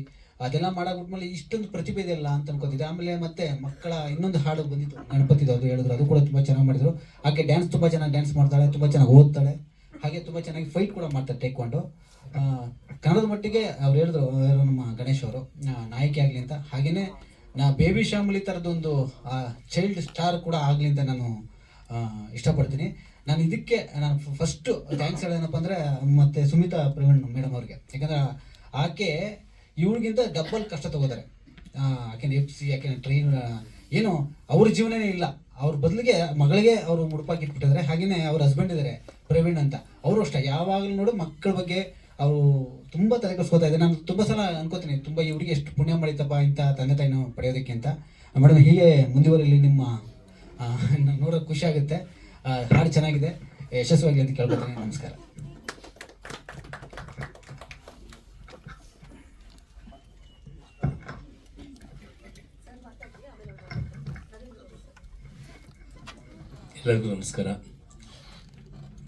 ಅದೆಲ್ಲ ಮಾಡಾಕ್ಬಿಟ್ಮೇಲೆ ಇಷ್ಟೊಂದು ಪ್ರತಿಭೆ ಇದೆಯಲ್ಲ ಅಂತ ಅನ್ಕೋತಿದ್ದೆ. ಆಮೇಲೆ ಮತ್ತೆ ಮಕ್ಕಳ ಇನ್ನೊಂದು ಹಾಡು ಬಂದಿತ್ತು, ಗಣಪತಿದು, ಅದು ಹೇಳಿದ್ರು, ಅದು ಕೂಡ ತುಂಬ ಚೆನ್ನಾಗಿ ಮಾಡಿದರು. ಹಾಗೆ ಡ್ಯಾನ್ಸ್ ತುಂಬ ಚೆನ್ನಾಗಿ ಡ್ಯಾನ್ಸ್ ಮಾಡ್ತಾಳೆ, ತುಂಬ ಚೆನ್ನಾಗಿ ಓದ್ತಾಳೆ, ಹಾಗೆ ತುಂಬ ಚೆನ್ನಾಗಿ ಫೈಟ್ ಕೂಡ ಮಾಡ್ತಾರೆ ಟೇಕ್ವಾಂಡೋ. ಕನ್ನಡದ ಮಟ್ಟಿಗೆ ಅವ್ರು ಹೇಳಿದ್ರು, ನಮ್ಮ ಗಣೇಶ್ ಅವರು ನಾಯಕಿ ಆಗಲಿ ಅಂತ. ಹಾಗೆಯೇ ಬೇಬಿ ಫ್ಯಾಮಿಲಿ ಥರದೊಂದು ಚೈಲ್ಡ್ ಸ್ಟಾರ್ ಕೂಡ ಆಗಲಿ ಅಂತ ನಾನು ಇಷ್ಟಪಡ್ತೀನಿ. ನಾನು ಇದಕ್ಕೆ ಫಸ್ಟು ಥ್ಯಾಂಕ್ಸ್ ಹೇಳೋದೇನಪ್ಪ ಅಂದರೆ ಮತ್ತು ಸುಮಿತಾ ಪ್ರವೀಣ್ ಮೇಡಮ್ ಅವ್ರಿಗೆ. ಯಾಕಂದರೆ ಆಕೆ ಇವ್ರಿಗಿಂತ ಡಬ್ಬಲ್ ಕಷ್ಟ ತಗೋತಾರೆ. ಯಾಕೆಂದ್ರೆ FC, ಯಾಕೆಂದ್ರೆ ಟ್ರೈನ್, ಏನು ಅವ್ರ ಜೀವನನೇ ಇಲ್ಲ, ಅವ್ರ ಬದಲಿಗೆ ಮಗಳಿಗೆ ಅವರು ಮುಡುಪಾಗಿ ಇಟ್ಬಿಟ್ಟಿದ್ದಾರೆ. ಹಾಗೆಯೇ ಅವ್ರ ಹಸ್ಬೆಂಡ್ ಇದ್ದಾರೆ ಪ್ರವೀಣ್ ಅಂತ, ಅವರು ಅಷ್ಟೇ ಯಾವಾಗಲೂ ನೋಡು ಮಕ್ಕಳ ಬಗ್ಗೆ ಅವರು ತುಂಬ ತಲೆ ಕೆಡಿಸ್ಕೋತಾ ಇದ್ದಾರೆ. ನಾನು ತುಂಬ ಸಲ ಅನ್ಕೋತೀನಿ, ತುಂಬ ಇವರಿಗೆ ಎಷ್ಟು ಪುಣ್ಯ ಮಾಡಿತಪ್ಪ ಇಂಥ ತಂದೆ ತಾಯಿನ ಪಡೆಯೋದಕ್ಕೆ ಅಂತ. ಮೇಡಮ್ ಹೀಗೆ ಮುಂದುವರಿಲಿ, ನಿಮ್ಮ ನೋಡೋಕೆ ಖುಷಿ ಆಗುತ್ತೆ. ಹಾಡು ಚೆನ್ನಾಗಿದೆ, ಯಶಸ್ವಿಯಾಗಲಿ ಅಂತ ಕೇಳ್ಕೊತೀನಿ. ನಮಸ್ಕಾರ. ಎಲ್ಲರಿಗೂ ನಮಸ್ಕಾರ.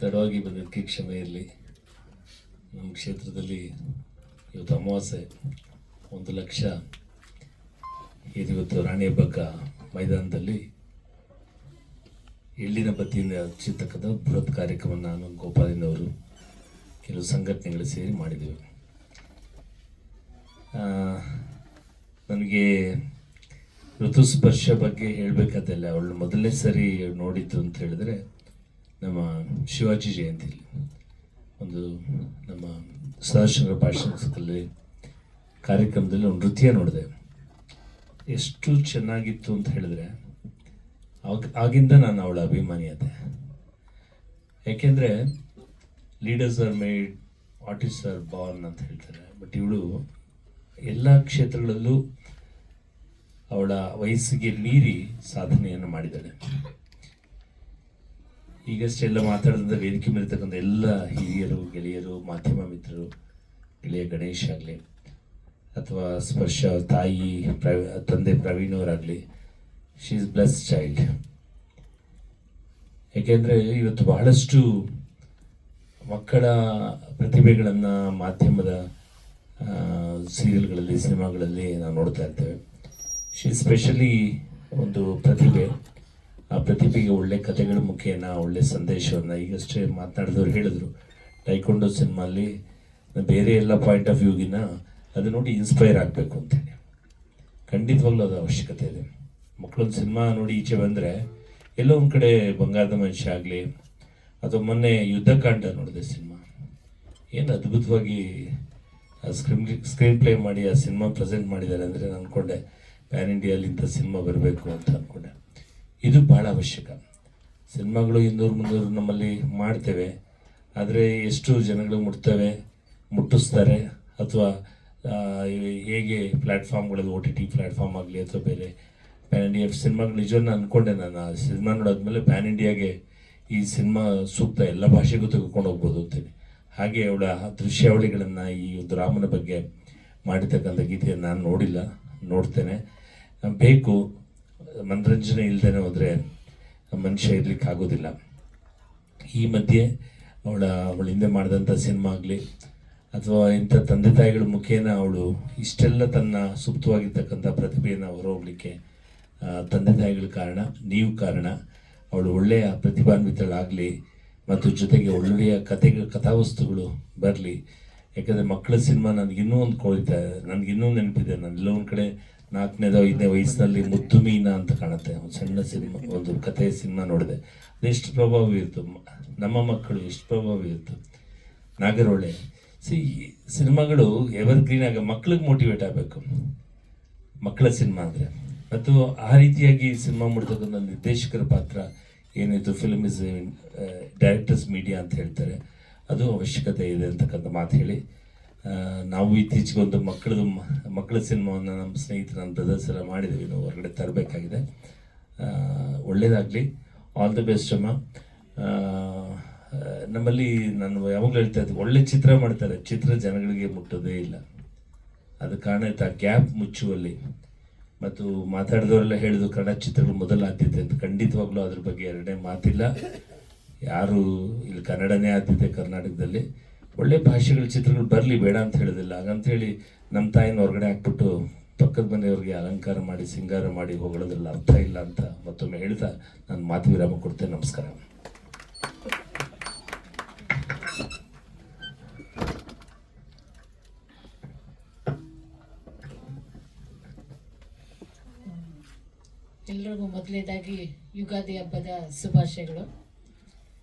ತಡವಾಗಿ ಬಂದಿದ್ದಕ್ಕೆ ಕ್ಷಮೆ ಇರಲಿ. ನಮ್ಮ ಕ್ಷೇತ್ರದಲ್ಲಿ ಇವತ್ತು ಅಮಾವಾಸ್ಯೆ, 1 ಲಕ್ಷ ಇವತ್ತು ರಾಣಿಹಬ್ಬಕ್ಕ ಮೈದಾನದಲ್ಲಿ ಎಳ್ಳಿನ ಬತ್ತಿಯಿಂದ ಹಚ್ಚಿರ್ತಕ್ಕಂಥ ಬೃಹತ್ ಕಾರ್ಯಕ್ರಮ ನಾನು ಗೋಪಾಲಿನವರು ಕೆಲವು ಸಂಘಟನೆಗಳು ಸೇರಿ ಮಾಡಿದ್ದೇವೆ. ನನಗೆ ಋತುಸ್ಪರ್ಶ ಬಗ್ಗೆ ಹೇಳಬೇಕಾದಲ್ಲ, ಅವಳು ಮೊದಲನೇ ಸರಿ ನೋಡಿದ್ದು ಅಂತ ಹೇಳಿದ್ರೆ ನಮ್ಮ ಶಿವಾಜಿ ಜಯಂತಿಲಿ ಒಂದು ನಮ್ಮ ಸದಾಶಿವ ಭಾಷಣದಲ್ಲಿ ಕಾರ್ಯಕ್ರಮದಲ್ಲಿ ಒಂದು ನೃತ್ಯ ನೋಡಿದೆ. ಎಷ್ಟು ಚೆನ್ನಾಗಿತ್ತು ಅಂತ ಹೇಳಿದ್ರೆ ಆಗಿಂದ ನಾನು ಅವಳ ಅಭಿಮಾನಿ ಆದೆ. ಯಾಕೆಂದರೆ leaders are made, artist are born ಅಂತ ಹೇಳ್ತಾರೆ. ಬಟ್ ಇವಳು ಎಲ್ಲ ಕ್ಷೇತ್ರಗಳಲ್ಲೂ ಅವಳ ವಯಸ್ಸಿಗೆ ಮೀರಿ ಸಾಧನೆಯನ್ನು ಮಾಡಿದ್ದಾಳೆ. ಈಗಷ್ಟೆಲ್ಲ ಮಾತಾಡಿದ ವೇದಿಕೆ ಮೇಲಿರ್ತಕ್ಕಂಥ ಎಲ್ಲ ಹಿರಿಯರು, ಗೆಳೆಯರು, ಮಾಧ್ಯಮ ಮಿತ್ರರು, ಗೆಳೆಯ ಗಣೇಶ್ ಆಗಲಿ ಅಥವಾ ಸ್ಪರ್ಶ ತಾಯಿ ತಂದೆ ಪ್ರವೀಣ್ ಅವರಾಗಲಿ, ಶಿ ಈಸ್ ಬ್ಲೆಸ್ಡ್ ಚೈಲ್ಡ್. ಏಕೆಂದರೆ ಇವತ್ತು ಬಹಳಷ್ಟು ಮಕ್ಕಳ ಪ್ರತಿಭೆಗಳನ್ನು ಮಾಧ್ಯಮದ ಸೀರಿಯಲ್ಗಳಲ್ಲಿ, ಸಿನಿಮಾಗಳಲ್ಲಿ ನಾವು ನೋಡ್ತಾ ಇರ್ತೇವೆ. ಶಿ ಸ್ಪೆಷಲಿ ಒಂದು ಪ್ರತಿಭೆ. ಆ ಪ್ರತಿಭೆಗೆ ಒಳ್ಳೆ ಕಥೆಗಳ ಮುಖೇನ ಒಳ್ಳೆ ಸಂದೇಶವನ್ನು ಈಗಷ್ಟೇ ಮಾತನಾಡಿದವ್ರು ಹೇಳಿದ್ರು. ಟೈಕೊಂಡೋ ಸಿನಿಮಾಲಿ ಬೇರೆ ಎಲ್ಲ ಪಾಯಿಂಟ್ ಆಫ್ ವ್ಯೂಗಿನ ಅದು ನೋಡಿ ಇನ್ಸ್ಪೈರ್ ಆಗಬೇಕು ಅಂತೇಳಿ. ಖಂಡಿತವಾಗ್ಲೂ ಅದು ಅವಶ್ಯಕತೆ ಇದೆ. ಮಕ್ಕಳೊಂದು ಸಿನಿಮಾ ನೋಡಿ ಈಚೆ ಬಂದರೆ ಎಲ್ಲೋ ಒಂದು ಕಡೆ ಬಂಗಾರದ ಮನುಷ್ಯ ಆಗಲಿ ಅಥವಾ ಮೊನ್ನೆ ಯುದ್ಧಕಾಂಡ ನೋಡಿದೆ ಸಿನಿಮಾ, ಏನು ಅದ್ಭುತವಾಗಿ ಸ್ಕ್ರೀನ್ ಪ್ಲೇ ಮಾಡಿ ಆ ಸಿನಿಮಾ ಪ್ರೆಸೆಂಟ್ ಮಾಡಿದ್ದಾರೆ ಅಂದರೆ ನಾನು ಅಂದ್ಕೊಂಡೆ ಪ್ಯಾನ್ ಇಂಡಿಯಲ್ಲಿ ಇಂಥ ಸಿನಿಮಾ ಬರಬೇಕು ಅಂತ ಅಂದ್ಕೊಂಡೆ. ಇದು ಭಾಳ ಅವಶ್ಯಕ. ಸಿನಿಮಾಗಳು 200-300 ನಮ್ಮಲ್ಲಿ ಮಾಡ್ತೇವೆ, ಆದರೆ ಎಷ್ಟು ಜನಗಳು ಮುಟ್ಟಿಸ್ತಾರೆ ಅಥವಾ ಹೇಗೆ ಪ್ಲ್ಯಾಟ್ಫಾರ್ಮ್ಗಳಲ್ಲಿ OTT ಪ್ಲ್ಯಾಟ್ಫಾರ್ಮ್ ಆಗಲಿ ಅಥವಾ ಬೇರೆ ಪ್ಯಾನ್ ಇಂಡಿಯಾ ಸಿನಿಮಾಗಳು ನಿಜವನ್ನು ಅಂದ್ಕೊಂಡೆ. ನಾನು ಆ ಸಿನಿಮಾ ನೋಡಾದ್ಮೇಲೆ ಪ್ಯಾನ್ ಇಂಡಿಯಾಗೆ ಈ ಸಿನಿಮಾ ಸೂಕ್ತ, ಎಲ್ಲ ಭಾಷೆಗೂ ತೆಗೆದುಕೊಂಡು ಹೋಗ್ಬೋದು ಅಂತೇಳಿ. ಹಾಗೆ ಅವಳ ದೃಶ್ಯಾವಳಿಗಳನ್ನು ಈ ಒಂದು ರಾಮನ ಬಗ್ಗೆ ಮಾಡಿರ್ತಕ್ಕಂಥ ಗೀತೆಯನ್ನು ನಾನು ನೋಡಿಲ್ಲ, ನೋಡ್ತೇನೆ. ಬೇಕು, ಮನರಂಜನೆ ಇಲ್ಲದೇ ಹೋದರೆ ಮನುಷ್ಯ ಇರ್ಲಿಕ್ಕೆ ಆಗೋದಿಲ್ಲ. ಈ ಮಧ್ಯೆ ಅವಳ ಹಿಂದೆ ಮಾಡಿದಂಥ ಸಿನಿಮಾ ಆಗಲಿ ಅಥವಾ ಇಂಥ ತಂದೆ ತಾಯಿಗಳ ಮುಖೇನ ಅವಳು ಇಷ್ಟೆಲ್ಲ ತನ್ನ ಸುಪ್ತವಾಗಿರ್ತಕ್ಕಂಥ ಪ್ರತಿಭೆಯನ್ನು ಹೊರಹೋಗ್ಲಿಕ್ಕೆ ತಂದೆ ತಾಯಿಗಳ ಕಾರಣ, ನೀವು ಕಾರಣ. ಅವಳು ಒಳ್ಳೆಯ ಪ್ರತಿಭಾನ್ವಿತಳಾಗಲಿ ಮತ್ತು ಜೊತೆಗೆ ಒಳ್ಳೆಯ ಕಥಾವಸ್ತುಗಳು ಬರಲಿ. ಯಾಕಂದರೆ ಮಕ್ಕಳ ಸಿನಿಮಾ ನನಗಿನ್ನೂ ಒಂದು ನನಗಿನ್ನೂ ನೆನಪಿದೆ. ನಾನು ಎಲ್ಲೋ ಒಂದು ಕಡೆ 4ನೇ-5ನೇ ವಯಸ್ಸಿನಲ್ಲಿ ಮುದ್ದು ಮೀನಾ ಅಂತ ಕಾಣುತ್ತೆ, ಒಂದು ಸಣ್ಣ ಸಿನಿಮಾ, ಒಂದು ಕಥೆಯ ಸಿನಿಮಾ ನೋಡಿದೆ. ಅದೆಷ್ಟು ಪ್ರಭಾವ ಇತ್ತು, ನಮ್ಮ ಮಕ್ಕಳು ಎಷ್ಟು ಪ್ರಭಾವ ಇತ್ತು. ನಾಗರಹೊಳೆ ಸಿನಿಮಾಗಳು ಎವರ್ಗ್ರೀನ್ ಆಗ ಮಕ್ಕಳಿಗೆ ಮೋಟಿವೇಟ್ ಆಗಬೇಕು ಮಕ್ಕಳ ಸಿನಿಮಾ ಅಂದರೆ. ಮತ್ತು ಆ ರೀತಿಯಾಗಿ ಸಿನಿಮಾ ಮಾಡ್ತಕ್ಕಂಥ ನಿರ್ದೇಶಕರ ಪಾತ್ರ ಏನಿತ್ತು, ಫಿಲ್ಮ್ ಇಸ್ ಡೈರೆಕ್ಟರ್ಸ್ ಮೀಡಿಯಾ ಅಂತ ಹೇಳ್ತಾರೆ, ಅದು ಅವಶ್ಯಕತೆ ಇದೆ ಅಂತಕ್ಕಂಥ ಮಾತು ಹೇಳಿ, ನಾವು ಇತ್ತೀಚೆಗೆ ಒಂದು ಮಕ್ಕಳ ಸಿನಿಮಾವನ್ನು ನಮ್ಮ ಸ್ನೇಹಿತರು, ನನ್ನ ಬ್ರದರ್ಸ್ ಎಲ್ಲ ಮಾಡಿದ್ದೀವಿ, ನಾವು ಹೊರಗಡೆ ತರಬೇಕಾಗಿದೆ. ಒಳ್ಳೆಯದಾಗಲಿ, ಆಲ್ ದಿ ಬೆಸ್ಟ್ ಅಮ್ಮ. ನಮ್ಮಲ್ಲಿ ನಾನು ಯಾವಾಗಲೂ ಹೇಳ್ತಾ ಇದ್ದೆ, ಒಳ್ಳೆ ಚಿತ್ರ ಮಾಡ್ತಾರೆ, ಚಿತ್ರ ಜನಗಳಿಗೆ ಮುಟ್ಟೋದೇ ಇಲ್ಲ. ಅದು ಕಾರಣ ಇತ್ತು ಆ ಗ್ಯಾಪ್ ಮುಚ್ಚುವಲ್ಲಿ. ಮತ್ತು ಮಾತಾಡಿದವರೆಲ್ಲ ಹೇಳಿದ್ರು ಕನ್ನಡ ಚಿತ್ರಗಳು ಮೊದಲ ಆದ್ಯತೆ ಅಂತ. ಖಂಡಿತವಾಗ್ಲೂ ಅದ್ರ ಬಗ್ಗೆ ಎರಡನೇ ಮಾತಿಲ್ಲ. ಯಾರು ಇಲ್ಲಿ ಕನ್ನಡನೇ ಆದ್ಯತೆ ಕರ್ನಾಟಕದಲ್ಲಿ. ಒಳ್ಳೆ ಭಾಷೆಗಳ ಚಿತ್ರಗಳು ಬರಲಿ, ಬೇಡ ಅಂತ ಹೇಳೋದಿಲ್ಲ. ಹಾಗಂತೇಳಿ ನಮ್ಮ ತಾಯಿನ ಹೊರಗಡೆ ಹಾಕ್ಬಿಟ್ಟು ಪಕ್ಕದ ಮನೆಯವ್ರಿಗೆ ಅಲಂಕಾರ ಮಾಡಿ ಸಿಂಗಾರ ಮಾಡಿ ಹೊಗಳೋದ್ರಲ್ಲಿ ಅರ್ಥ ಇಲ್ಲ ಅಂತ ಮತ್ತೊಮ್ಮೆ ಹೇಳ್ತಾ ನಾನು ಮಾತು ವಿರಾಮ ಕೊಡ್ತೇನೆ. ನಮಸ್ಕಾರ. ಎಲ್ಲರಿಗೂ ಮೊದಲನೇದಾಗಿ ಯುಗಾದಿ ಹಬ್ಬದ ಶುಭಾಶಯಗಳು.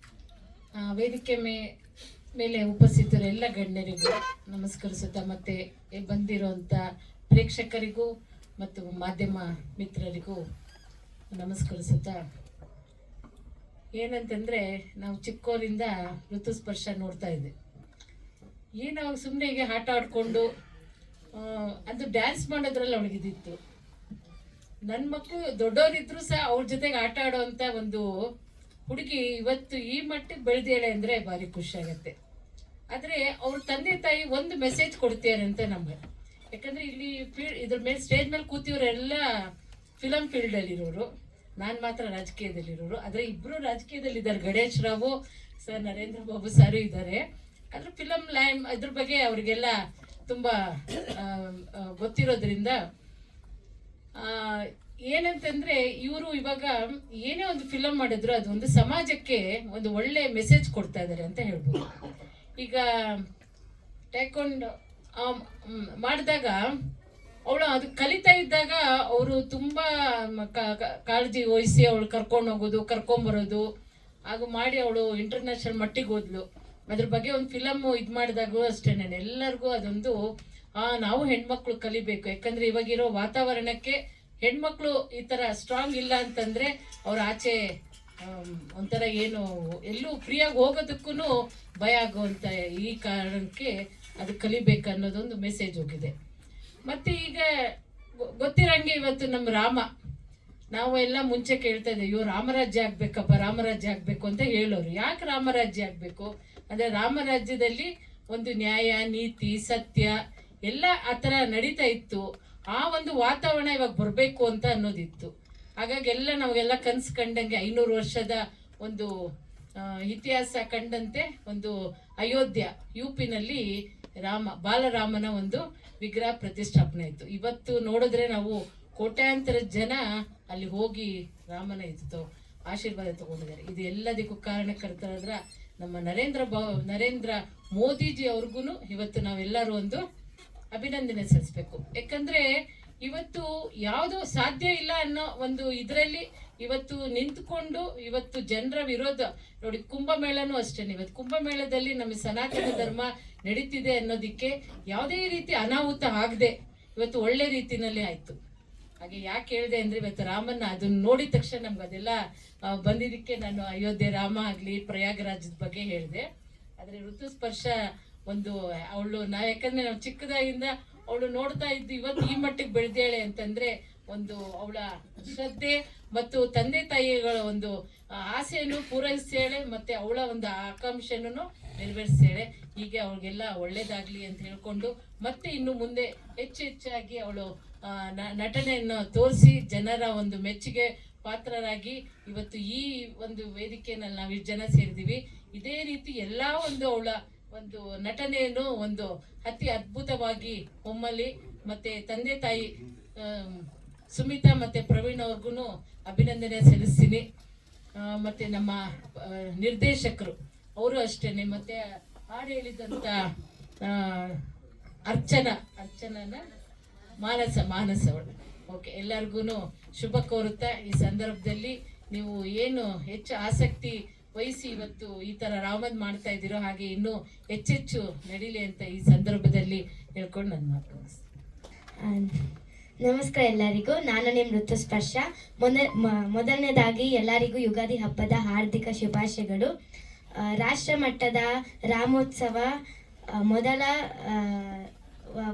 ವೇದಿಕೆ ಮೇಲೆ ಉಪಸ್ಥಿತರು ಎಲ್ಲ ಗಣ್ಯರಿಗೂ ನಮಸ್ಕರಿಸುತ್ತಾ, ಮತ್ತೆ ಬಂದಿರುವಂಥ ಪ್ರೇಕ್ಷಕರಿಗೂ ಮತ್ತು ಮಾಧ್ಯಮ ಮಿತ್ರರಿಗೂ ನಮಸ್ಕರಿಸುತ್ತಾ, ಏನಂತಂದರೆ ನಾವು ಚಿಕ್ಕವರಿಂದ ಋತುಸ್ಪರ್ಶ ನೋಡ್ತಾ ಇದ್ದೆ. ನಾವು ಸುಮ್ಮನೆ ಹೀಗೆ ಆಟ ಆಡಿಕೊಂಡು ಅದು ಡ್ಯಾನ್ಸ್ ಮಾಡೋದ್ರಲ್ಲಿ ಅವಳಿಗಿದ್ದಿತ್ತು. ನನ್ನ ಮಕ್ಕಳು ದೊಡ್ಡವರಿದ್ರು ಸಹ ಅವ್ರ ಜೊತೆಗೆ ಆಟ ಆಡೋವಂಥ ಒಂದು ಹುಡುಗಿ ಇವತ್ತು ಈ ಮಟ್ಟಿಗೆ ಬೆಳೆದೇಳೆ ಅಂದರೆ ಭಾರಿ ಖುಷಿ ಆಗುತ್ತೆ. ಆದರೆ ಅವ್ರ ತಂದೆ ತಾಯಿ ಒಂದು ಮೆಸೇಜ್ ಕೊಡ್ತಾರೆ ಅಂತ ನಮಗೆ. ಯಾಕಂದರೆ ಇಲ್ಲಿ ಇದ್ರ ಮೇಲೆ ಸ್ಟೇಜ್ ಮೇಲೆ ಕೂತಿರೋರೆಲ್ಲ ಫಿಲಮ್ ಫೀಲ್ಡಲ್ಲಿರೋರು, ನಾನು ಮಾತ್ರ ರಾಜಕೀಯದಲ್ಲಿರೋರು. ಆದರೆ ಇಬ್ಬರು ರಾಜಕೀಯದಲ್ಲಿದ್ದಾರೆ, ಗಣೇಶ್ ರಾವು ಸರ್, ನರೇಂದ್ರ ಬಾಬು ಸಾರು ಇದ್ದಾರೆ. ಆದರೆ ಫಿಲಮ್ ಇದ್ರ ಬಗ್ಗೆ ಅವರಿಗೆಲ್ಲ ತುಂಬ ಗೊತ್ತಿರೋದ್ರಿಂದ ಏನಂತಂದ್ರೆ ಇವರು ಇವಾಗ ಏನೇ ಒಂದು ಫಿಲಮ್ ಮಾಡಿದ್ರು ಅದು ಒಂದು ಸಮಾಜಕ್ಕೆ ಒಂದು ಒಳ್ಳೆ ಮೆಸೇಜ್ ಕೊಡ್ತಾ ಇದ್ದಾರೆ ಅಂತ ಹೇಳ್ಬೋದು. ಈಗ ಟೈಕೊಂಡೋ ಮಾಡಿದಾಗ ಅವಳು ಅದು ಕಲಿತಾ ಇದ್ದಾಗ ಅವರು ತುಂಬ ಕಾಳಜಿ ವಹಿಸಿ ಅವಳು ಕರ್ಕೊಂಡು ಹೋಗೋದು, ಕರ್ಕೊಂಬರೋದು ಹಾಗೂ ಮಾಡಿ ಅವಳು ಇಂಟರ್ನ್ಯಾಷನಲ್ ಮಟ್ಟಿಗೆ ಹೋದ್ಲು. ಅದ್ರ ಬಗ್ಗೆ ಒಂದು ಫಿಲಮ್ ಇದು ಮಾಡಿದಾಗೂ ಅಷ್ಟೇ, ನಾನು ಎಲ್ಲರಿಗೂ ಅದೊಂದು ನಾವು ಹೆಣ್ಮಕ್ಳು ಕಲಿಬೇಕು. ಯಾಕಂದ್ರೆ ಇವಾಗಿರೋ ವಾತಾವರಣಕ್ಕೆ ಹೆಣ್ಮಕ್ಳು ಈ ಥರ ಸ್ಟ್ರಾಂಗ್ ಇಲ್ಲ ಅಂತಂದರೆ ಅವ್ರ ಆಚೆ ಒಂಥರ ಏನು ಎಲ್ಲೂ ಫ್ರೀಯಾಗಿ ಹೋಗೋದಕ್ಕೂ ಭಯ ಆಗುವಂಥ ಈ ಕಾರಣಕ್ಕೆ ಅದು ಕಲಿಬೇಕು ಅನ್ನೋದೊಂದು ಮೆಸೇಜ್ ಹೋಗಿದೆ. ಮತ್ತು ಈಗ ಗೊತ್ತಿರಂಗೆ ಇವತ್ತು ನಮ್ಮ ರಾಮ, ನಾವು ಎಲ್ಲ ಮುಂಚೆ ಕೇಳ್ತಾ ಇದ್ದೀವಿ, ಅಯ್ಯೋ ರಾಮರಾಜ್ಯ ಆಗ್ಬೇಕಪ್ಪ, ರಾಮರಾಜ್ಯ ಆಗಬೇಕು ಅಂತ ಹೇಳೋರು. ಯಾಕೆ ರಾಮರಾಜ್ಯ ಆಗಬೇಕು ಅಂದರೆ ರಾಮರಾಜ್ಯದಲ್ಲಿ ಒಂದು ನ್ಯಾಯ, ನೀತಿ, ಸತ್ಯ ಎಲ್ಲ ಆ ಥರ ನಡೀತಾ ಇತ್ತು. ಆ ಒಂದು ವಾತಾವರಣ ಇವಾಗ ಬರಬೇಕು ಅಂತ ಅನ್ನೋದಿತ್ತು. ಹಾಗಾಗಿ ಎಲ್ಲ ನಾವೆಲ್ಲ ಕನಸು ಕಂಡಂಗೆ 500 ವರ್ಷದ ಒಂದು ಇತಿಹಾಸ ಕಂಡಂತೆ ಒಂದು ಅಯೋಧ್ಯ UP-ನಲ್ಲಿ ಬಾಲರಾಮನ ಒಂದು ವಿಗ್ರಹ ಪ್ರತಿಷ್ಠಾಪನೆ ಆಯಿತು. ಇವತ್ತು ನೋಡಿದ್ರೆ ನಾವು ಕೋಟ್ಯಾಂತರ ಜನ ಅಲ್ಲಿ ಹೋಗಿ ರಾಮನ ಇದು ಆಶೀರ್ವಾದ ತಗೊಂಡಿದ್ದಾರೆ. ಇದು ಎಲ್ಲದಕ್ಕೂ ಕಾರಣಕರ್ತರಾದ್ರ ನಮ್ಮ ನರೇಂದ್ರ ಮೋದಿಜಿ ಅವ್ರಿಗೂ ಇವತ್ತು ನಾವೆಲ್ಲರೂ ಒಂದು ಅಭಿನಂದನೆ ಸಲ್ಲಿಸ್ಬೇಕು. ಯಾಕಂದ್ರೆ ಇವತ್ತು ಯಾವುದೋ ಸಾಧ್ಯ ಇಲ್ಲ ಅನ್ನೋ ಒಂದು ಇದರಲ್ಲಿ ಇವತ್ತು ನಿಂತ್ಕೊಂಡು ಇವತ್ತು ಜನರ ವಿರೋಧ ನೋಡಿ, ಕುಂಭಮೇಳನೂ ಅಷ್ಟೇ. ಇವತ್ತು ಕುಂಭಮೇಳದಲ್ಲಿ ನಮ್ಮ ಸನಾತನ ಧರ್ಮ ನಡೀತಿದೆ ಅನ್ನೋದಕ್ಕೆ ಯಾವುದೇ ರೀತಿ ಅನಾಹುತ ಆಗದೆ ಇವತ್ತು ಒಳ್ಳೆ ರೀತಿನಲ್ಲಿ ಆಯ್ತು. ಹಾಗೆ ಯಾಕೆ ಹೇಳಿದೆ ಅಂದ್ರೆ ಇವತ್ತು ರಾಮನ್ನ ಅದನ್ನ ನೋಡಿದ ತಕ್ಷಣ ನಮ್ಗೆ ಅದೆಲ್ಲ ಬಂದಿದ್ದಕ್ಕೆ ನಾನು ಅಯೋಧ್ಯೆ ರಾಮ ಆಗ್ಲಿ ಪ್ರಯಾಗರಾಜದ ಬಗ್ಗೆ ಹೇಳಿದೆ. ಆದ್ರೆ ಋತುಸ್ಪರ್ಶ ಒಂದು ಯಾಕಂದ್ರೆ ನಾವು ಚಿಕ್ಕದಾಗಿಂದ ಅವಳು ನೋಡ್ತಾ ಇದ್ದು ಇವತ್ತು ಈ ಮಟ್ಟಿಗೆ ಬೆಳೆದೇಳೆ ಅಂತಂದ್ರೆ ಒಂದು ಅವಳ ಶ್ರದ್ಧೆ ಮತ್ತು ತಂದೆ ತಾಯಿಗಳ ಒಂದು ಆಸೆಯನ್ನು ಪೂರೈಸ್ತೇಳೆ, ಮತ್ತೆ ಅವಳ ಒಂದು ಆಕಾಂಕ್ಷೆಯನ್ನು ನೆರವೇರಿಸ್ತೇಳೆ. ಹೀಗೆ ಅವಳಿಗೆಲ್ಲ ಒಳ್ಳೇದಾಗ್ಲಿ ಅಂತ ಹೇಳ್ಕೊಂಡು ಮತ್ತೆ ಇನ್ನು ಮುಂದೆ ಹೆಚ್ಚಾಗಿ ಅವಳು ನಟನೆಯನ್ನು ತೋರಿಸಿ ಜನರ ಒಂದು ಮೆಚ್ಚುಗೆ ಪಾತ್ರರಾಗಿ ಇವತ್ತು ಈ ಒಂದು ವೇದಿಕೆಯಲ್ಲಿ ನಾವು ಇಷ್ಟು ಜನ ಸೇರಿದೀವಿ. ಇದೇ ರೀತಿ ಎಲ್ಲ ಒಂದು ಅವಳ ಒಂದು ನಟನೆಯನ್ನು ಒಂದು ಅತಿ ಅದ್ಭುತವಾಗಿ ಹೊಮ್ಮಲಿ. ಮತ್ತೆ ತಂದೆ ತಾಯಿ ಸುಮಿತಾ ಮತ್ತೆ ಪ್ರವೀಣ್ ಅವ್ರಿಗೂ ಅಭಿನಂದನೆ ಸಲ್ಲಿಸ್ತೀನಿ. ಮತ್ತೆ ನಮ್ಮ ನಿರ್ದೇಶಕರು ಅವರು ಅಷ್ಟೇನೆ, ಮತ್ತೆ ಹಾಡು ಹೇಳಿದಂಥ ಅರ್ಚನನ ಮಾನಸ ಅವಳು. ಓಕೆ, ಎಲ್ಲರಿಗೂ ಶುಭ ಕೋರುತ್ತಾ ಈ ಸಂದರ್ಭದಲ್ಲಿ ನೀವು ಏನು ಹೆಚ್ಚು ಆಸಕ್ತಿ ವಹಿಸಿ ಇವತ್ತು ಈ ಥರ ರಾಮನ್ ಮಾಡ್ತಾ ಇದ್ದೀರೋ ಹಾಗೆ ಇನ್ನೂ ಹೆಚ್ಚೆಚ್ಚು ನಡೀಲಿ ಅಂತ ಈ ಸಂದರ್ಭದಲ್ಲಿ ಹೇಳ್ಕೊಂಡು ನನ್ನ ಮಾತು ನಮಸ್ಕಾರ ಎಲ್ಲರಿಗೂ. ನಾನು ನಿಮ್ಮ ಋತುಸ್ಪರ್ಶ. ಮೊದಲನೇದಾಗಿ ಎಲ್ಲರಿಗೂ ಯುಗಾದಿ ಹಬ್ಬದ ಹಾರ್ದಿಕ ಶುಭಾಶಯಗಳು. ರಾಷ್ಟ್ರ ಮಟ್ಟದ ರಾಮೋತ್ಸವ ಮೊದಲ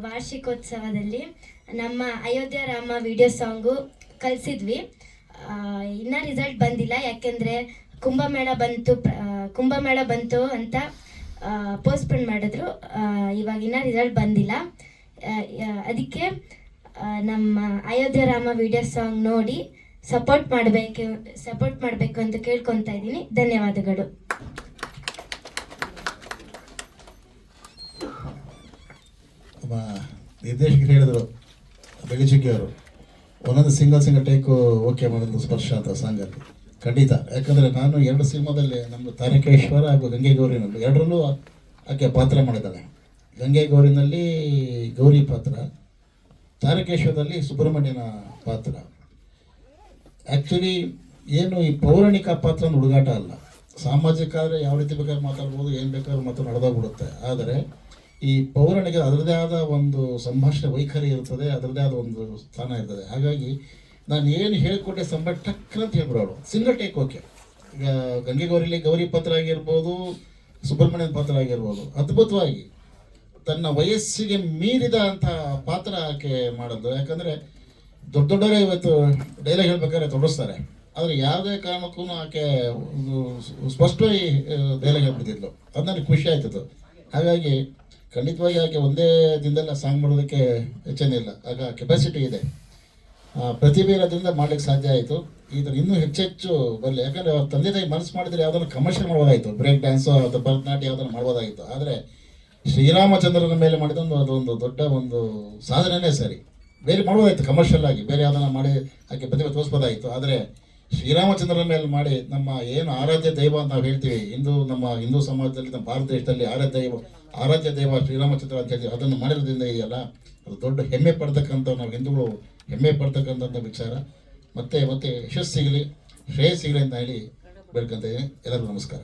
ವಾರ್ಷಿಕೋತ್ಸವದಲ್ಲಿ ನಮ್ಮ ಅಯೋಧ್ಯೆ ರಾಮ ವಿಡಿಯೋ ಸಾಂಗು ಕಲಿಸಿದ್ವಿ. ಇನ್ನೂ ರಿಸಲ್ಟ್ ಬಂದಿಲ್ಲ, ಯಾಕೆಂದರೆ ಕುಂಭಮೇಳ ಬಂತು ಅಂತ ಪೋಸ್ಟ್ಪೋನ್ ಮಾಡಿದ್ರು. ಇವಾಗಿನ್ನ ರಿಸಲ್ಟ್ ಬಂದಿಲ್ಲ. ಅದಕ್ಕೆ ನಮ್ಮ ಅಯೋಧ್ಯೆ ರಾಮ ವಿಡಿಯೋ ಸಾಂಗ್ ನೋಡಿ ಸಪೋರ್ಟ್ ಮಾಡಬೇಕು ಅಂತ ಕೇಳ್ಕೊತಾ ಇದ್ದೀನಿ. ಧನ್ಯವಾದಗಳು. ನಮ್ಮ ನಿರ್ದೇಶಕರು ಹೇಳಿದರು, ಬೆಳಿಚುಕಿಯವರು ಒಂದೊಂದು ಸಿಂಗಲ್ ಟೇಕು ಓಕೆ ಮಾಡೋದು ಸ್ಪರ್ಶ ಅಂತ ಸಾಂಗಲ್ಲಿ ಖಂಡಿತ. ಯಾಕಂದರೆ ನಾನು 2 ಸಿನಿಮಾದಲ್ಲಿ ನಮ್ಮ ತಾರಕೇಶ್ವರ ಹಾಗೂ ಗಂಗೆ ಗೌರಿನಲ್ಲಿ ಎರಡರಲ್ಲೂ ಆಕೆ ಪಾತ್ರ ಮಾಡಿದ್ದಾಳೆ. ಗಂಗೆ ಗೌರಿನಲ್ಲಿ ಗೌರಿ ಪಾತ್ರ, ತಾರಕೇಶ್ವರದಲ್ಲಿ ಸುಬ್ರಹ್ಮಣ್ಯನ ಪಾತ್ರ. ಆ್ಯಕ್ಚುಲಿ ಏನು ಈ ಪೌರಾಣಿಕ ಪಾತ್ರ ಹುಡುಗಾಟ ಅಲ್ಲ. ಸಾಮಾಜಿಕ ಆದರೆ ಯಾವ ರೀತಿ ಬೇಕಾದ್ರೂ ಮಾತಾಡ್ಬೋದು, ಏನು ಬೇಕಾದ್ರೂ ಮಾತ್ರ ನಡೆದೋಗ್ಬಿಡುತ್ತೆ. ಆದರೆ ಈ ಪೌರಾಣಿಕ ಅದರದೇ ಆದ ಒಂದು ಸಂಭಾಷಣೆ ವೈಖರಿ ಇರ್ತದೆ, ಅದರದೇ ಆದ ಒಂದು ಸ್ಥಾನ ಇರ್ತದೆ. ಹಾಗಾಗಿ ನಾನು ಏನು ಹೇಳಿಕೊಟ್ಟೆ ಟಕ್ಕಂತ ಹೇಳ್ಬಿಡೋಳು, ಸಿಂಗಲ್ ಟೇಕ್ ಓಕೆ. ಈಗ ಗಂಗೆ ಗೌರಿಲಿ ಗೌರಿ ಪಾತ್ರ ಆಗಿರ್ಬೋದು, ಸುಬ್ರಹ್ಮಣ್ಯನ ಪಾತ್ರ ಆಗಿರ್ಬೋದು, ಅದ್ಭುತವಾಗಿ ತನ್ನ ವಯಸ್ಸಿಗೆ ಮೀರಿದ ಅಂಥ ಪಾತ್ರ ಆಕೆ ಮಾಡೋದು. ಯಾಕಂದರೆ ದೊಡ್ಡವರೇ ಇವತ್ತು ಡೈಲಾಗ್ ಹೇಳ್ಬೇಕಾದ್ರೆ ತೊಡಸ್ತಾರೆ, ಆದರೆ ಯಾವುದೇ ಕಾರಣಕ್ಕೂ ಆಕೆ ಸ್ಪಷ್ಟವಾಗಿ ಡೈಲಾಗ್ ಹೇಳ್ಬಿಡ್ತಿದ್ಲು. ಅದು ನನಗೆ ಖುಷಿ ಆಯ್ತದ್ದು. ಹಾಗಾಗಿ ಖಂಡಿತವಾಗಿ ಆಕೆ ಒಂದೇ ದಿನದಲ್ಲ ಸಾಂಗ್ ಮಾಡೋದಕ್ಕೆ ಹೆಚ್ಚೇನಿಲ್ಲ, ಆಗ ಕೆಪಾಸಿಟಿ ಇದೆ, ಪ್ರತಿಭೆ ಇರೋದ್ರಿಂದ ಮಾಡ್ಲಿಕ್ಕೆ ಸಾಧ್ಯ ಆಯಿತು. ಈ ಥರ ಇನ್ನೂ ಹೆಚ್ಚೆಚ್ಚು ಬರಲಿ. ಯಾಕಂದರೆ ಅವ್ರ ತಂದೆ ತಾಯಿ ಮನಸ್ಸು ಮಾಡಿದರೆ ಯಾವುದನ್ನು ಕಮರ್ಷಿಯಲ್ ಮಾಡ್ಬೋದಾಯಿತು, ಬ್ರೇಕ್ ಡ್ಯಾನ್ಸು ಅಥವಾ ಭರತನಾಟ್ಯ ಯಾವುದನ್ನು ಮಾಡ್ಬೋದಾಗಿತ್ತು. ಆದರೆ ಶ್ರೀರಾಮಚಂದ್ರನ ಮೇಲೆ ಮಾಡಿದೊಂದು ಅದೊಂದು ದೊಡ್ಡ ಒಂದು ಸಾಧನೆಯೇ ಸರಿ. ಬೇರೆ ಮಾಡ್ಬೋದಾಯಿತು ಕಮರ್ಷಿಯಲ್ ಆಗಿ, ಬೇರೆ ಯಾವುದನ್ನು ಮಾಡಿ ಆಕೆ ಪ್ರತಿಭೆ ತೋರಿಸ್ಬೋದಾಯಿತು. ಆದರೆ ಶ್ರೀರಾಮಚಂದ್ರನ ಮೇಲೆ ಮಾಡಿ ನಮ್ಮ ಏನು ಆರಾಧ್ಯ ದೈವ ಅಂತ ನಾವು ಹೇಳ್ತೀವಿ, ನಮ್ಮ ಹಿಂದೂ ಸಮಾಜದಲ್ಲಿ, ನಮ್ಮ ಭಾರತ ದೇಶದಲ್ಲಿ ಆರಾಧ್ಯ ದೈವ ಶ್ರೀರಾಮಚಂದ್ರ ಅಂತ ಹೇಳ್ತೀವಿ, ಅದನ್ನು ಮಾಡಿರೋದ್ರಿಂದ ಇದೆಯಲ್ಲ, ಅದು ದೊಡ್ಡ ಹೆಮ್ಮೆ ಪಡ್ತಕ್ಕಂಥ, ನಾವು ಹಿಂದೂಗಳು ಹೆಮ್ಮೆ ಪಡ್ತಕ್ಕಂಥ ವಿಚಾರ. ಮತ್ತೆ ಯಶಸ್ಸು ಸಿಗಲಿ, ಶ್ರೇಯಸ್ ಸಿಗಲಿ ಅಂತ ಹೇಳಿ ಬೇಡ್ಕೊಂತ ಇದ್ದೀನಿ. ಎಲ್ಲರಿಗೂ ನಮಸ್ಕಾರ.